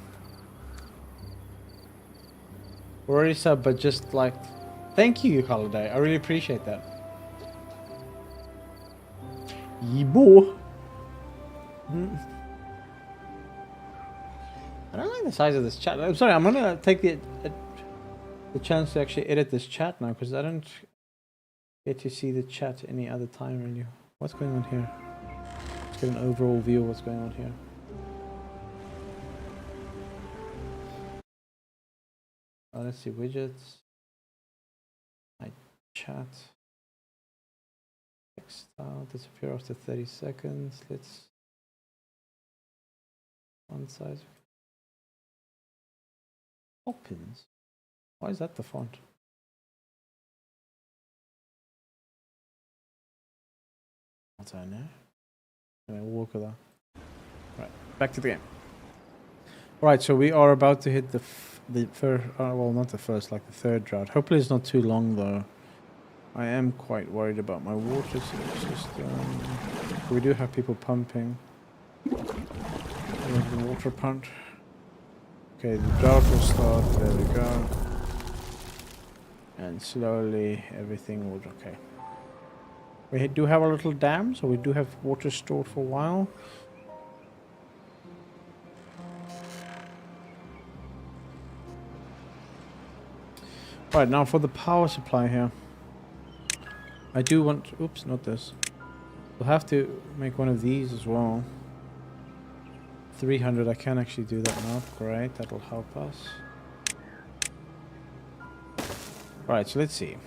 Already sub, but just like, thank you, Holiday. I really appreciate that. Yeebo. I don't like the size of this chat. I'm sorry, I'm gonna take the chance to actually edit this chat now because I don't get to see the chat any other time really. What's going on here? Let's get an overall view of what's going on here. Oh, let's see, widgets. My chat. Text style disappear after 30 seconds. Let's font size. Opens. Why is that the font? I don't know. Anyway, we'll walk with that. Right, back to the game. Right, so we are about to hit the first, well, not the first, like the third drought. Hopefully it's not too long though. I am quite worried about my water system. We do have people pumping. We have the water pump. Okay, the drought will start. There we go. And slowly everything will okay. We do have a little dam, so we do have water stored for a while. Right, now for the power supply here. I do want... Oops, not this. We'll have to make one of these as well. 300, I can actually do that now. Great, that'll help us. Right, so let's see.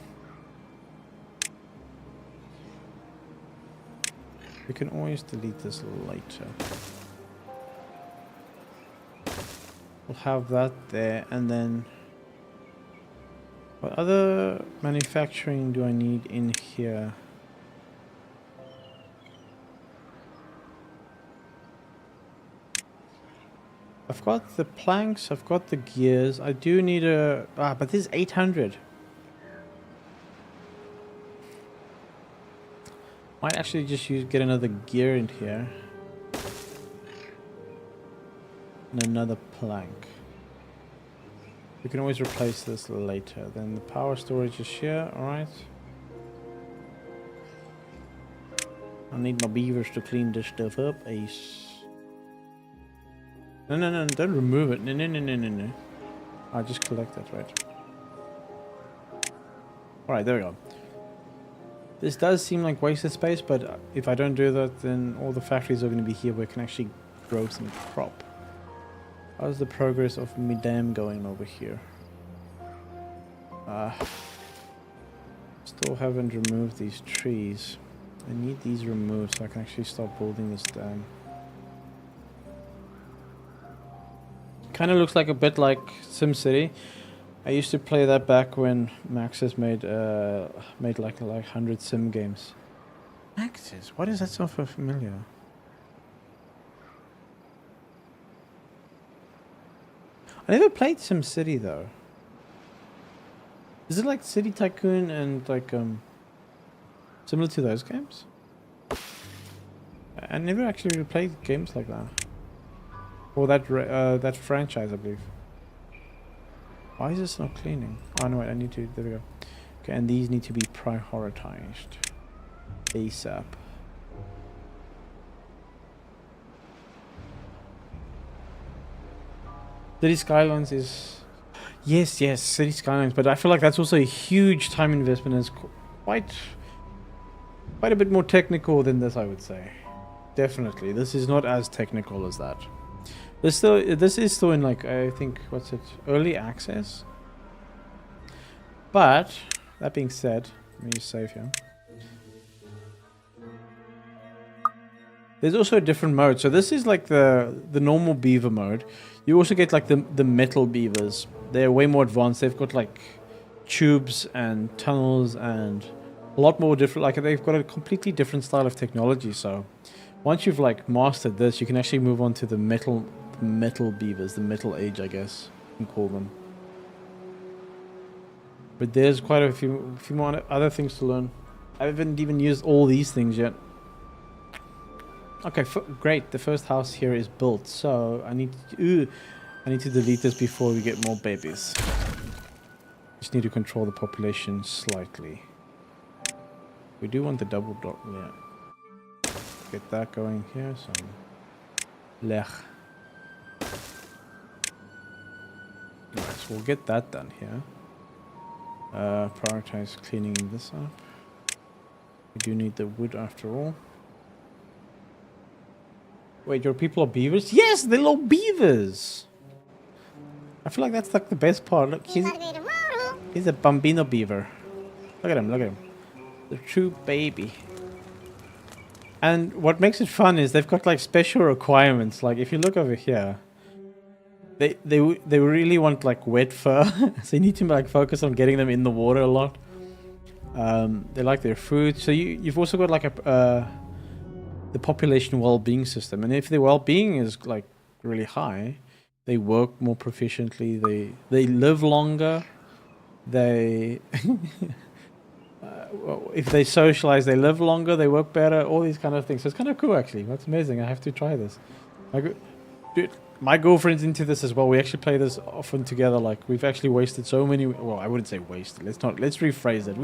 We can always delete this later. We'll have that there, and then... What other manufacturing do I need in here? I've got the planks, I've got the gears. I do need a... but this is 800. Might actually just get another gear in here. And another plank. We can always replace this later. Then the power storage is here, alright. I need my beavers to clean this stuff up, Ace. No, don't remove it. No. I'll just collect that, right. Alright, there we go. This does seem like wasted space, but if I don't do that, then all the factories are going to be here where I can actually grow some crop. How's the progress of my dam going over here? Still haven't removed these trees. I need these removed so I can actually start building this dam. Kind of looks like a bit like SimCity. I used to play that back when Maxis made like 100 sim games. Maxis? Why does that sound so familiar? I never played SimCity though. Is it like City Tycoon and like similar to those games? I never actually played games like that. Or that franchise, I believe. Why is this not cleaning? Oh no, wait, I need to. There we go. Okay, and these need to be prioritized ASAP. City Skylines is... Yes, City Skylines, but I feel like that's also a huge time investment and it's quite a bit more technical than this, I would say. Definitely. This is not as technical as that. This is still in like, I think, what's it, early access? But, that being said, let me just save here. There's also a different mode. So this is like the normal beaver mode. You also get like the metal beavers. They're way more advanced. They've got like tubes and tunnels and a lot more different. Like they've got a completely different style of technology. So once you've like mastered this, you can actually move on to the metal beavers, the metal age, I guess you can call them. But there's quite a few more other things to learn. I haven't even used all these things yet. Okay, great. The first house here is built, so I need to delete this before we get more babies. Just need to control the population slightly. We do want the double dot, yeah. Get that going here. So, lech. Alright, so we'll get that done here. Prioritize cleaning this up. We do need the wood after all. Wait, your people are beavers? Yes, they're little beavers! I feel like that's like the best part. Look, he's a bambino beaver. Look at him. The true baby. And what makes it fun is they've got like special requirements. Like if you look over here, They really want like wet fur, so you need to like focus on getting them in the water a lot. They like their food, so you've also got like the population well-being system, and if their well-being is like really high, they work more proficiently. They live longer. They well, if they socialize, they live longer. They work better. All these kind of things. So it's kind of cool, actually. That's amazing. I have to try this. Dude, my girlfriend's into this as well. We actually play this often together. Like we've actually wasted so many. Well, I wouldn't say wasted. Let's rephrase it.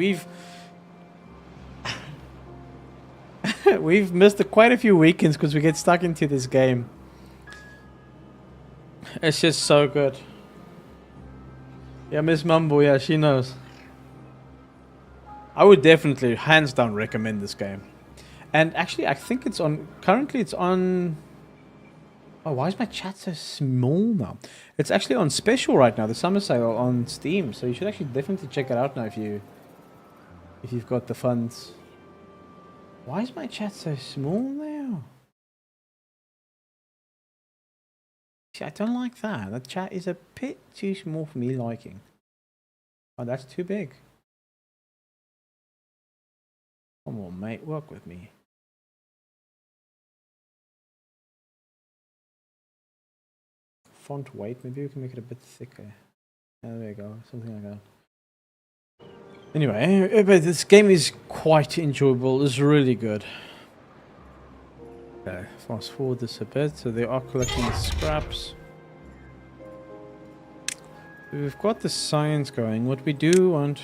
We've missed quite a few weekends because we get stuck into this game. It's just so good. Yeah, Miss Mumble, yeah, she knows. I would definitely, hands down, recommend this game. And actually, I think it's on... Currently, it's on... Oh, why is my chat so small now? It's actually on special right now, the summer sale on Steam. So you should actually definitely check it out now if you've got the funds. Why is my chat so small now? See, I don't like that. That chat is a bit too small for me liking. Oh, that's too big. Come on, mate. Work with me. Font weight. Maybe we can make it a bit thicker. There we go. Something like that. Anyway, but this game is quite enjoyable. It's really good. Okay, fast forward this a bit. So they are collecting scraps. We've got the science going. What we do want...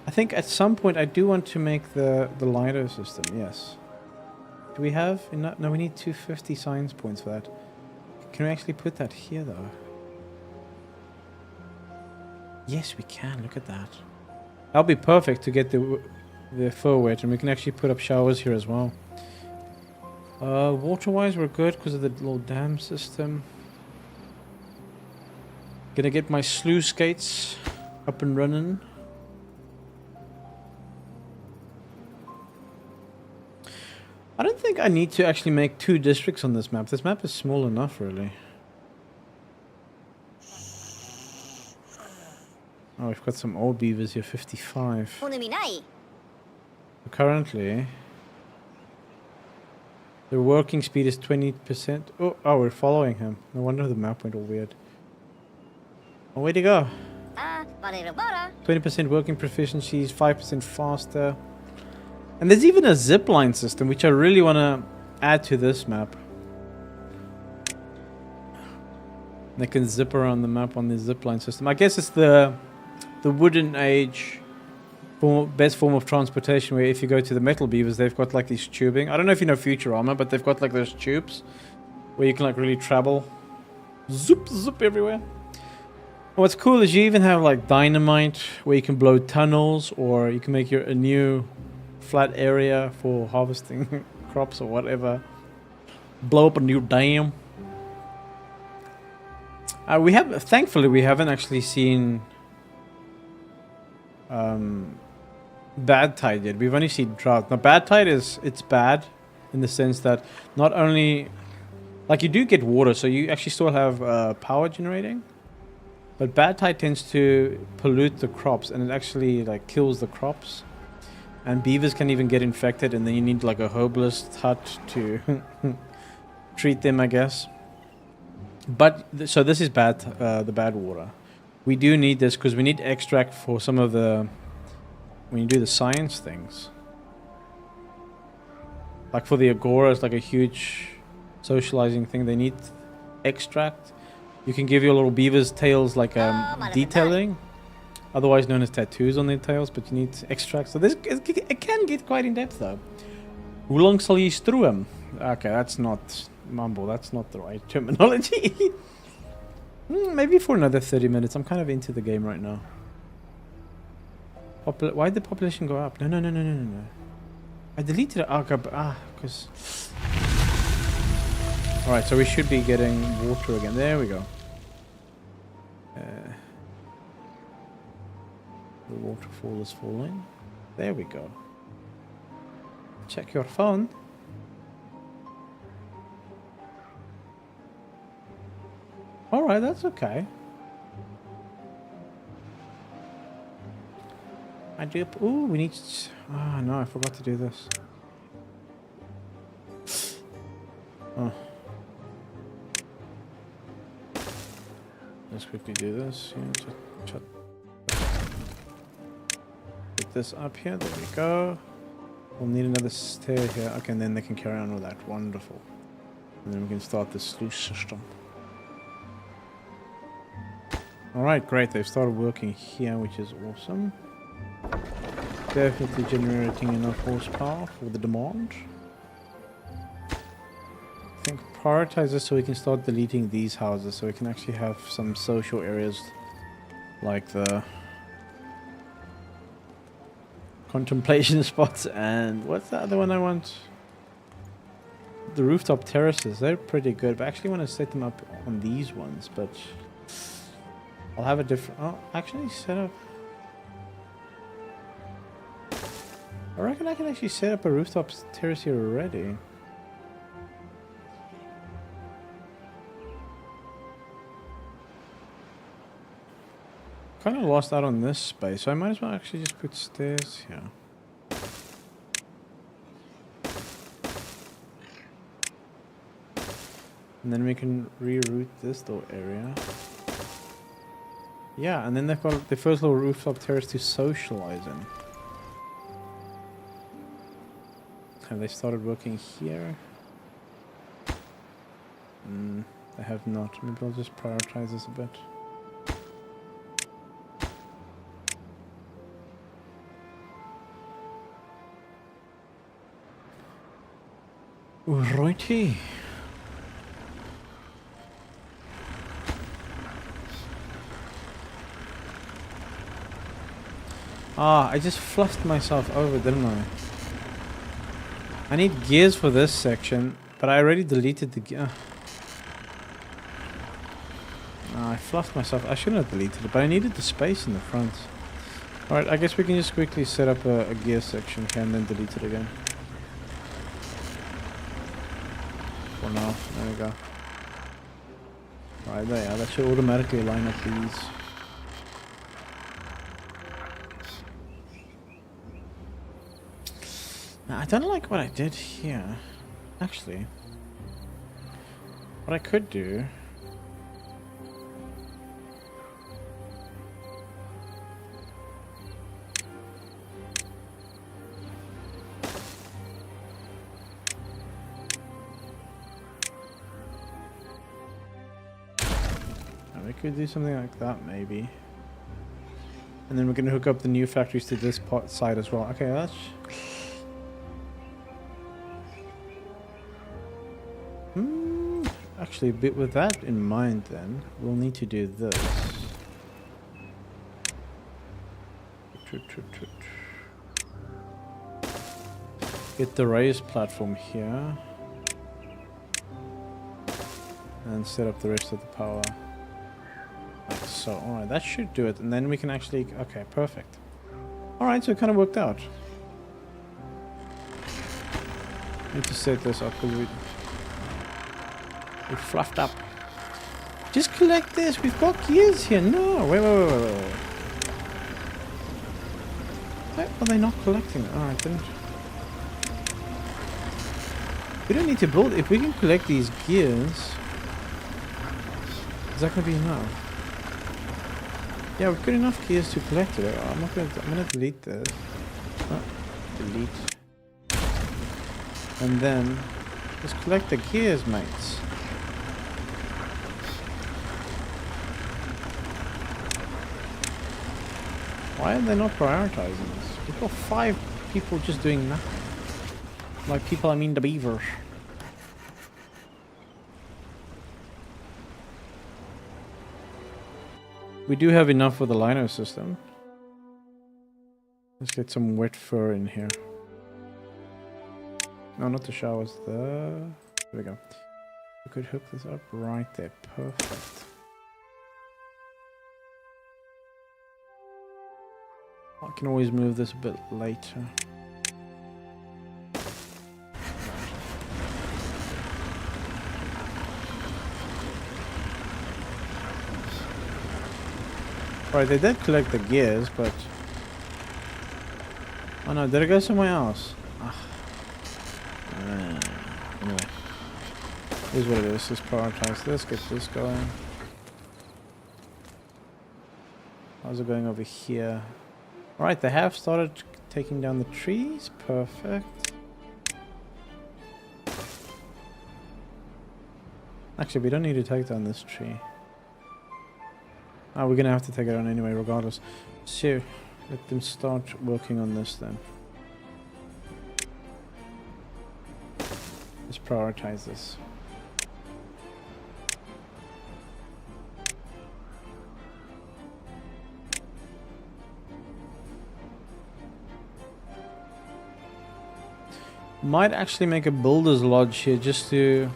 I think at some point I do want to make the LiDAR system, yes. Do we have enough? No, we need 250 science points for that. Can we actually put that here though? Yes, we can. Look at that. That'll be perfect to get the fur wet, and we can actually put up showers here as well. Water-wise, we're good because of the little dam system. Gonna get my sluice skates up and running. I don't think I need to actually make 2 districts on this map. This map is small enough, really. Oh, we've got some old beavers here, 55. Currently, their working speed is 20%. Oh, we're following him. No wonder the map went all weird. Oh, way to go. 20% working proficiency is 5% faster. And there's even a zipline system, which I really want to add to this map. They can zip around the map on the zipline system. I guess it's the wooden age best form of transportation, where if you go to the metal beavers, they've got like these tubing. I don't know if you know Futurama, but they've got like those tubes where you can like really travel. Zoop, zoop everywhere. What's cool is you even have like dynamite where you can blow tunnels, or you can make a new flat area for harvesting crops or whatever. Blow up a new dam. Thankfully we haven't actually seen bad tide yet. We've only seen drought. Now bad tide it's bad in the sense that not only like you do get water, so you actually still have power generating, but bad tide tends to pollute the crops, and it actually like kills the crops. And beavers can even get infected, and then you need like a herbalist hut to treat them, I guess. But so this is bad, the bad water. We do need this because we need extract for some of the when you do the science things. Like for the agora, it's like a huge socializing thing. They need extract. You can give your little beavers' tails like detailing. Otherwise known as tattoos on their tails, but you need extract. So this it can get quite in depth though. Hoe lang sal jy stroom? Okay, that's not mumble. That's not the right terminology. Maybe for another 30 minutes. I'm kind of into the game right now. Why did the population go up? No. I deleted it. Because. Alright, so we should be getting water again. There we go. The waterfall is falling. There we go. Check your phone. Alright, that's okay. I do. Ooh, we need. Ah, no, I forgot to do this. Oh. Let's quickly do this. Yeah, put this up here. There we go. We'll need another stair here. Okay, and then they can carry on with that. Wonderful. And then we can start the sluice system. Alright, great. They've started working here, which is awesome. Definitely generating enough horsepower for the demand. I think prioritize this so we can start deleting these houses so we can actually have some social areas like the contemplation spots and what's the other one I want? The rooftop terraces. They're pretty good, but I actually want to set them up on these ones, but I'll have a different... Oh, actually set up... I reckon I can actually set up a rooftop terrace here already. Kind of lost out on this space, so I might as well actually just put stairs here. And then we can reroute this little area. Yeah, and then they've got the first little rooftop terrace to socialize in. Have they started working here? They have not. Maybe I'll just prioritize this a bit. Righty. Ah, I just fluffed myself over, didn't I? I need gears for this section, but I already deleted the gear. I fluffed myself. I shouldn't have deleted it, but I needed the space in the front. Alright, I guess we can just quickly set up a gear section here and then delete it again. For now, there we go. Right, there, yeah, that should automatically line up these. Now, I don't like what I did here. Actually, what I could do... we could do something like that, maybe. And then we're going to hook up the new factories to this side as well. Okay, that's... Actually, with that in mind, then we'll need to do this. Get the raised platform here, and set up the rest of the power. Like so. Alright, that should do it, and then we can actually... Okay, perfect. Alright, so it kind of worked out. Need to set this up because we fluffed up. Just collect this. We've got gears here. No. Wait. Why are they not collecting? Alright, then. We don't need to build. If we can collect these gears, is that going to be enough? Yeah, we've got enough gears to collect it. I'm gonna delete this. Oh, delete. And then just collect the gears, mates. Why are they not prioritizing this? We've got 5 people just doing nothing. By people, I mean the beavers. We do have enough for the lino system. Let's get some wet fur in here. No, not the showers. There we go. We could hook this up right there. Perfect. I can always move this a bit later. Right, they did collect the gears, but... Oh no, did it go somewhere else? Anyway. Here's what it is. Let's prioritize this, get this going. How's it going over here? Alright, they have started taking down the trees. Perfect. Actually, we don't need to take down this tree. Oh, we're gonna have to take it down anyway, regardless. So, let them start working on this then. Let's prioritize this. Might actually make a builder's lodge here just to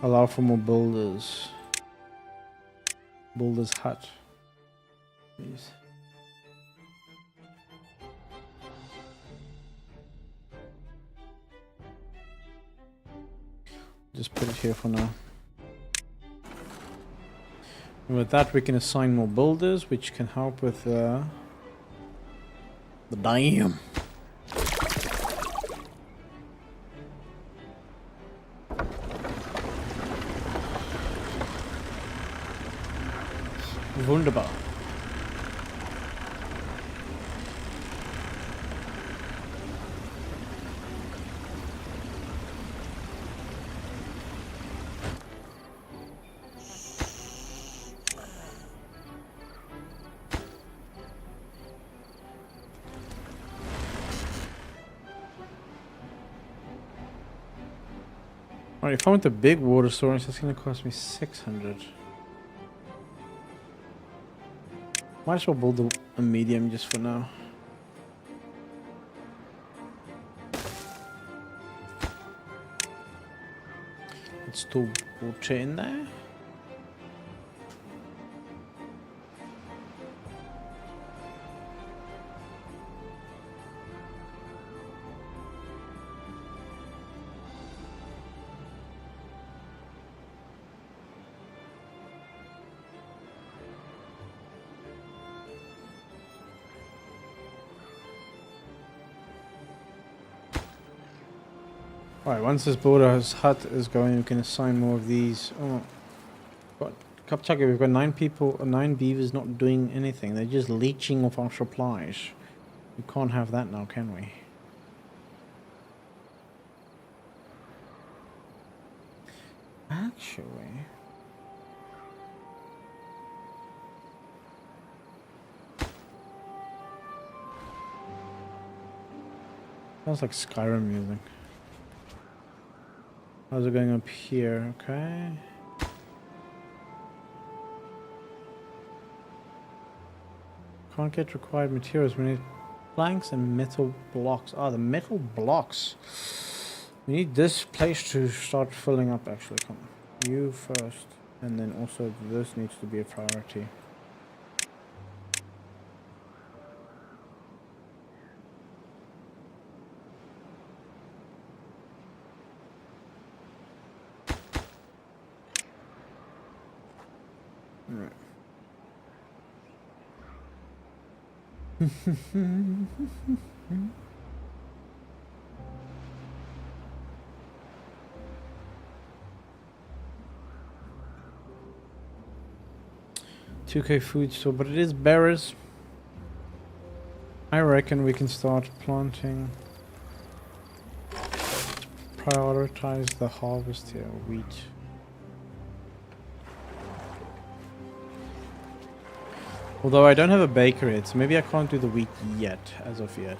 allow for more builders. Builder's hut. Please. Just put it here for now. And with that we can assign more builders, which can help with the dam. Wunderbar. Alright, if I want the big water source, that's gonna cost me 600. Might as well build a medium just for now. Let's store water in there. Alright, once this builder's hut is going, we can assign more of these. Oh, but Kapchaka, we've got 9 people, 9 beavers not doing anything. They're just leeching off our supplies. We can't have that now, can we? Actually... sounds like Skyrim music. How's it going up here? Okay. Can't get required materials. We need planks and metal blocks. Ah, the metal blocks. We need this place to start filling up actually. Come on. You first. And then also this needs to be a priority. Right. 2K food store, but it is berries. I reckon we can start planting. Prioritize the harvest here, wheat. Although I don't have a baker yet, so maybe I can't do the wheat yet, as of yet.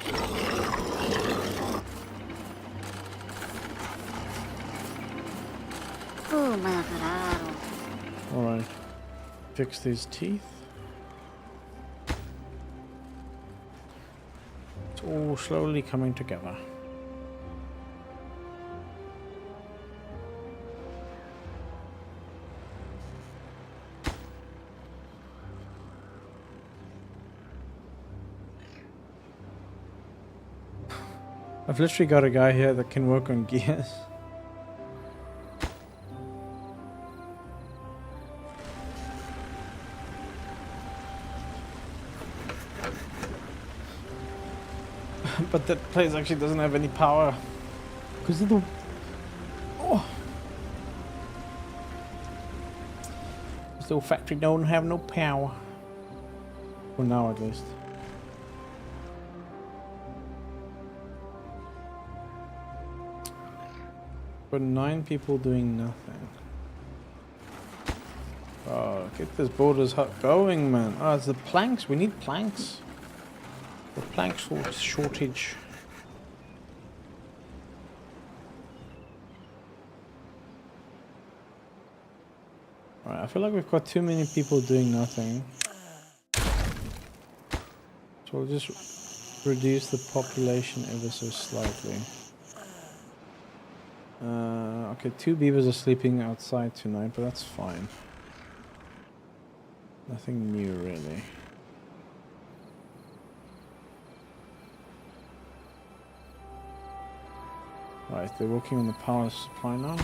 Alright. Fix these teeth. It's all slowly coming together. I've literally got a guy here that can work on gears. But that place actually doesn't have any power. Because of the... Oh! This little factory don't have no power. For now at least. But 9 people doing nothing. Oh, get this border's hut going, man. Oh, it's the planks. We need planks. The plank shortage. Alright, I feel like we've got too many people doing nothing. So we'll just reduce the population ever so slightly. Okay, 2 beavers are sleeping outside tonight, but that's fine. Nothing new, really. Right, they're working on the power supply now.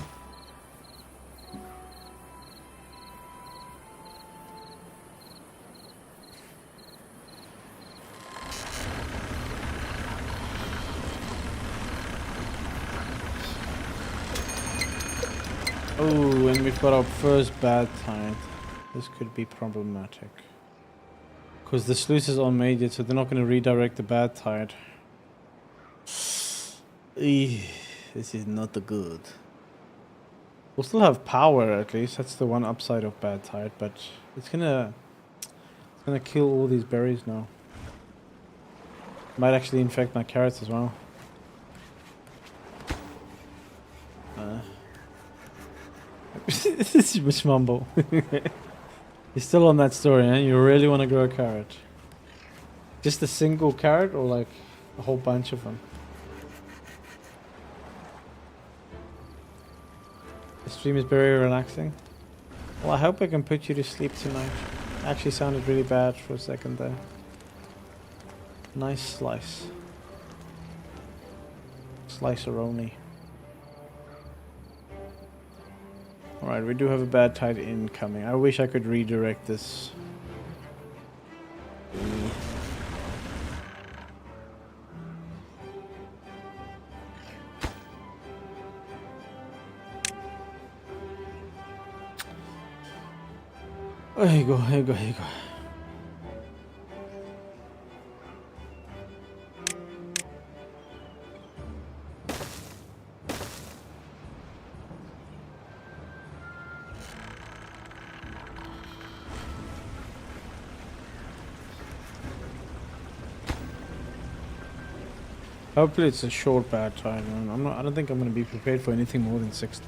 Oh, and we've got our first bad tide. This could be problematic. Because the sluices aren't made yet, so they're not going to redirect the bad tide. This is not good. We'll still have power at least. That's the one upside of bad tide, but it's gonna kill all these berries now. Might actually infect my carrots as well. This is mumble. You're still on that story, eh? You really want to grow a carrot? Just a single carrot or like a whole bunch of them? The stream is very relaxing. Well, I hope I can put you to sleep tonight. Actually sounded really bad for a second there. Nice slice. Sliceroni. Alright, we do have a bad tide incoming. I wish I could redirect this. Here you go, here you go, here you go. Hopefully it's a short bad tide, man. I don't think I'm gonna be prepared for anything more than 6.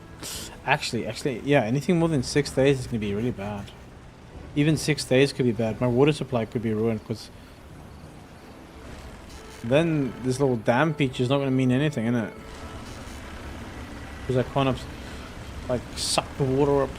Actually, yeah, anything more than 6 days is gonna be really bad. Even 6 days could be bad. My water supply could be ruined because then this little dam feature is not gonna mean anything, innit? Because I can't like suck the water up.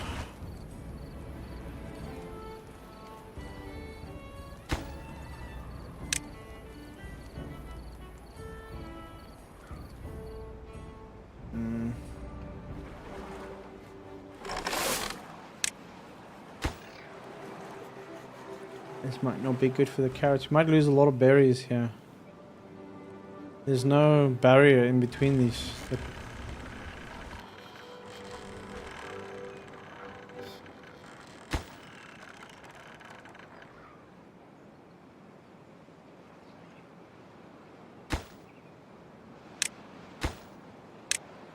This might not be good for the carrots. You might lose a lot of berries here. There's no barrier in between these.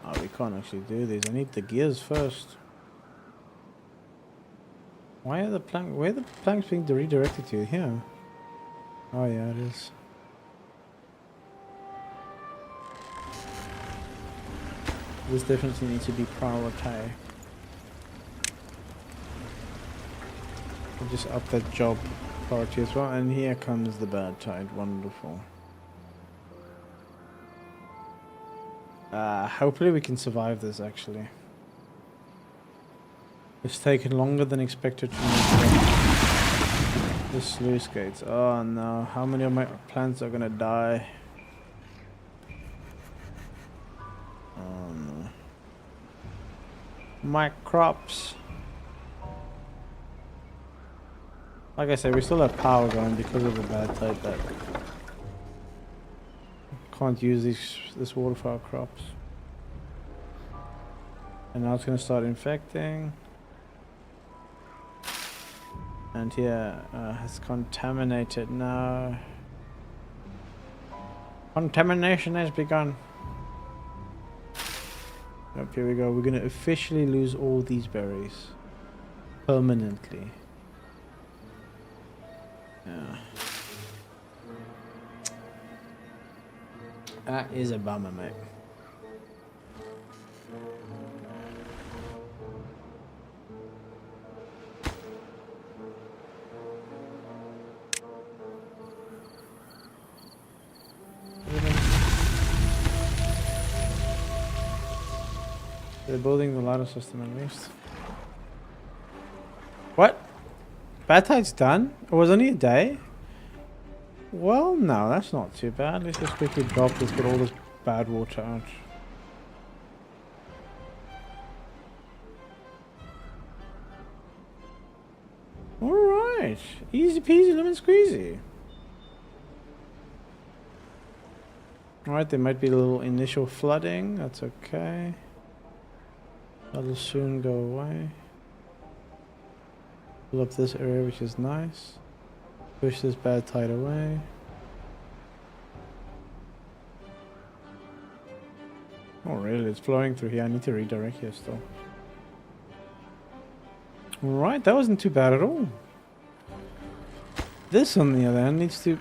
Oh, we can't actually do these. I need the gears first. Why are the planks? Where are the planks being redirected to? Here. Oh yeah, it is. This definitely needs to be prioritized. I'll just up that job priority as well. And here comes the bad tide. Wonderful. Hopefully we can survive this actually. It's taken longer than expected to make the sluice gates. Oh no, how many of my plants are gonna die? Oh no. My crops. Like I said, we still have power going because of the bad tide that can't use this water for our crops. And now it's gonna start infecting. And here, it's contaminated now. Contamination has begun. Yep, here we go. We're gonna officially lose all these berries. Permanently. Yeah. That is a bummer, mate. They're building the ladder system at least. What? Bad tide's done? It was only a day? Well, no, that's not too bad. Let's just quickly drop this, get all this bad water out. Alright. Easy peasy lemon squeezy. Alright, there might be a little initial flooding. That's okay. That'll soon go away. Fill up this area, which is nice. Push this bad tide away. Oh really? It's flowing through here. I need to redirect here still. Alright, that wasn't too bad at all. This on the other hand needs to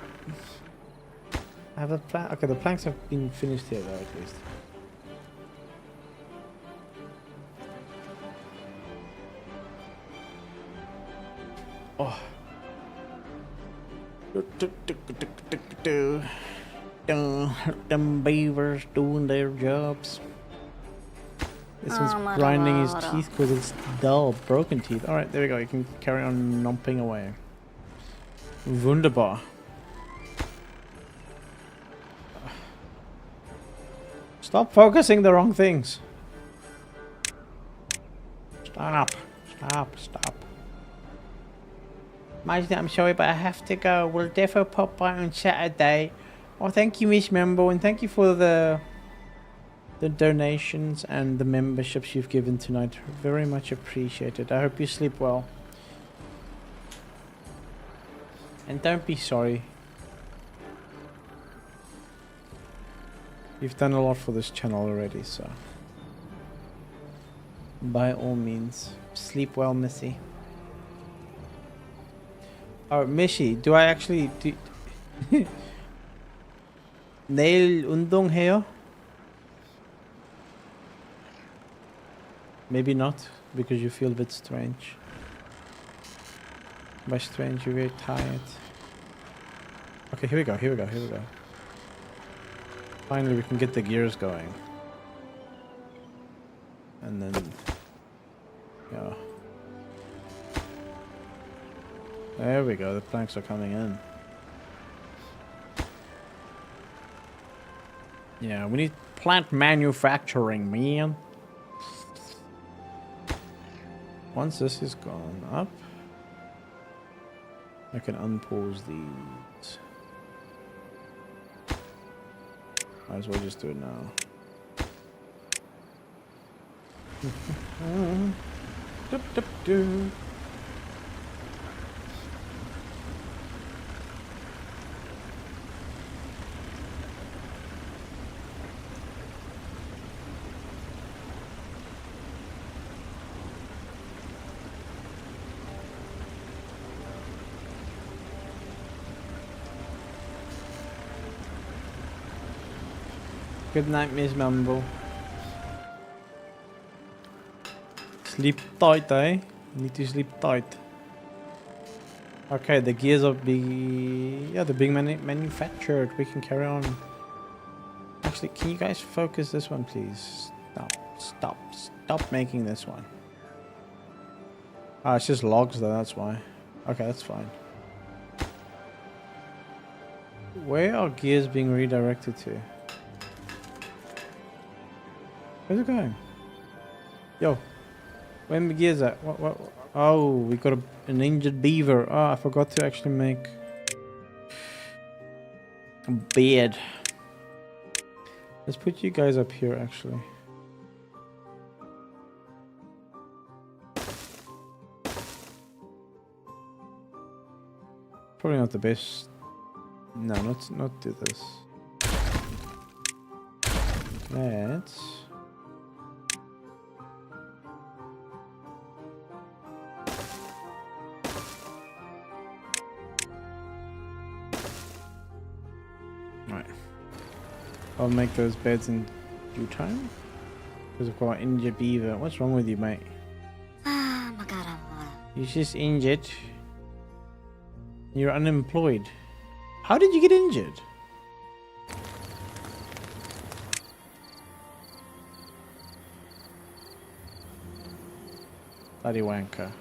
have a plank. Okay, the planks have been finished here though at least. Oh. Them beavers doing their jobs. This one's grinding his teeth because it's dull, broken teeth. Alright, there we go. You can carry on knomping away. Wunderbar. Stop focusing the wrong things. Stop. Stop. Mate, I'm sorry, but I have to go. We'll defo pop by on Saturday. Oh, thank you, Miss Member, and thank you for the donations and the memberships you've given tonight. Very much appreciated. I hope you sleep well. And don't be sorry. You've done a lot for this channel already, so by all means, sleep well, Missy. Oh, Missy, do I actually do nail undung here? Maybe not, because you feel a bit strange. By strange, you're very tired. Okay, here we go. Finally, we can get the gears going. And then, yeah. There we go, the planks are coming in. Yeah, we need plant manufacturing, man. Once this is gone up, I can unpause these. Might as well just do it now. Good night, Miss Mumble. Sleep tight, eh? Need to sleep tight. Okay, the gears are being... Yeah, they're being manufactured. We can carry on. Actually, can you guys focus this one, please? Stop making this one. Ah, it's just logs though, that's why. Okay, that's fine. Where are gears being redirected to? Where's it going? Yo, where my gears at? What? Oh, we got an injured beaver. Oh, I forgot to actually make a bed. Let's put you guys up here, actually. Probably not the best. No, not do this. Let's... Right. I'll make those beds in due time. Because I've got an injured beaver. What's wrong with you, mate? You're just injured. You're unemployed. How did you get injured? Bloody wanker.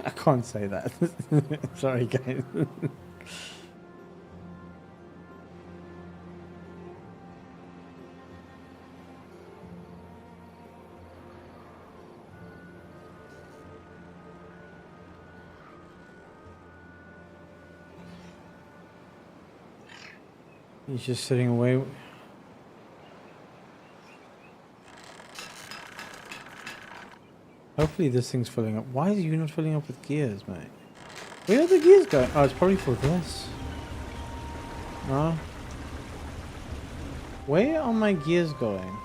I can't say that. Sorry, guys. He's just sitting away. Hopefully this thing's filling up. Why is you not filling up with gears, mate? Where are the gears going? Oh, it's probably for this. No. Where are my gears going?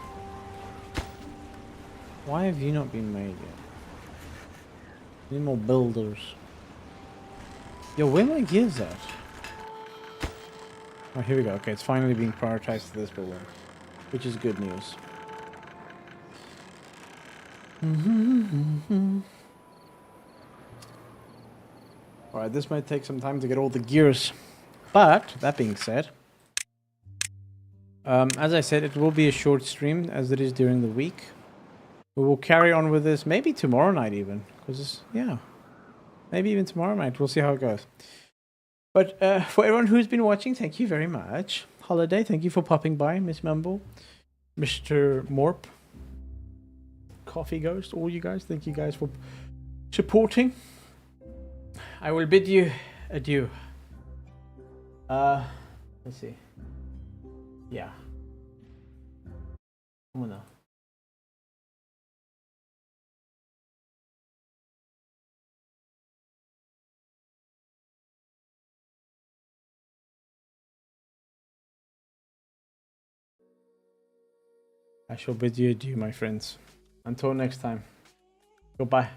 Why have you not been made yet? Need more builders. Yo, where are my gears at? Oh, here we go. Okay, it's finally being prioritized to this building, which is good news. Alright, this might take some time to get all the gears. But, that being said, as I said, it will be a short stream, as it is during the week. We will carry on with this, maybe tomorrow night even. Because, yeah, maybe even tomorrow night. We'll see how it goes. But for everyone who's been watching, thank you very much. Holiday, thank you for popping by. Miss Mumble, Mr. Morp, Coffee Ghost, all you guys, thank you guys for supporting. I will bid you adieu. Let's see. Yeah. Oh no. I shall bid you adieu, my friends. Until next time. Goodbye.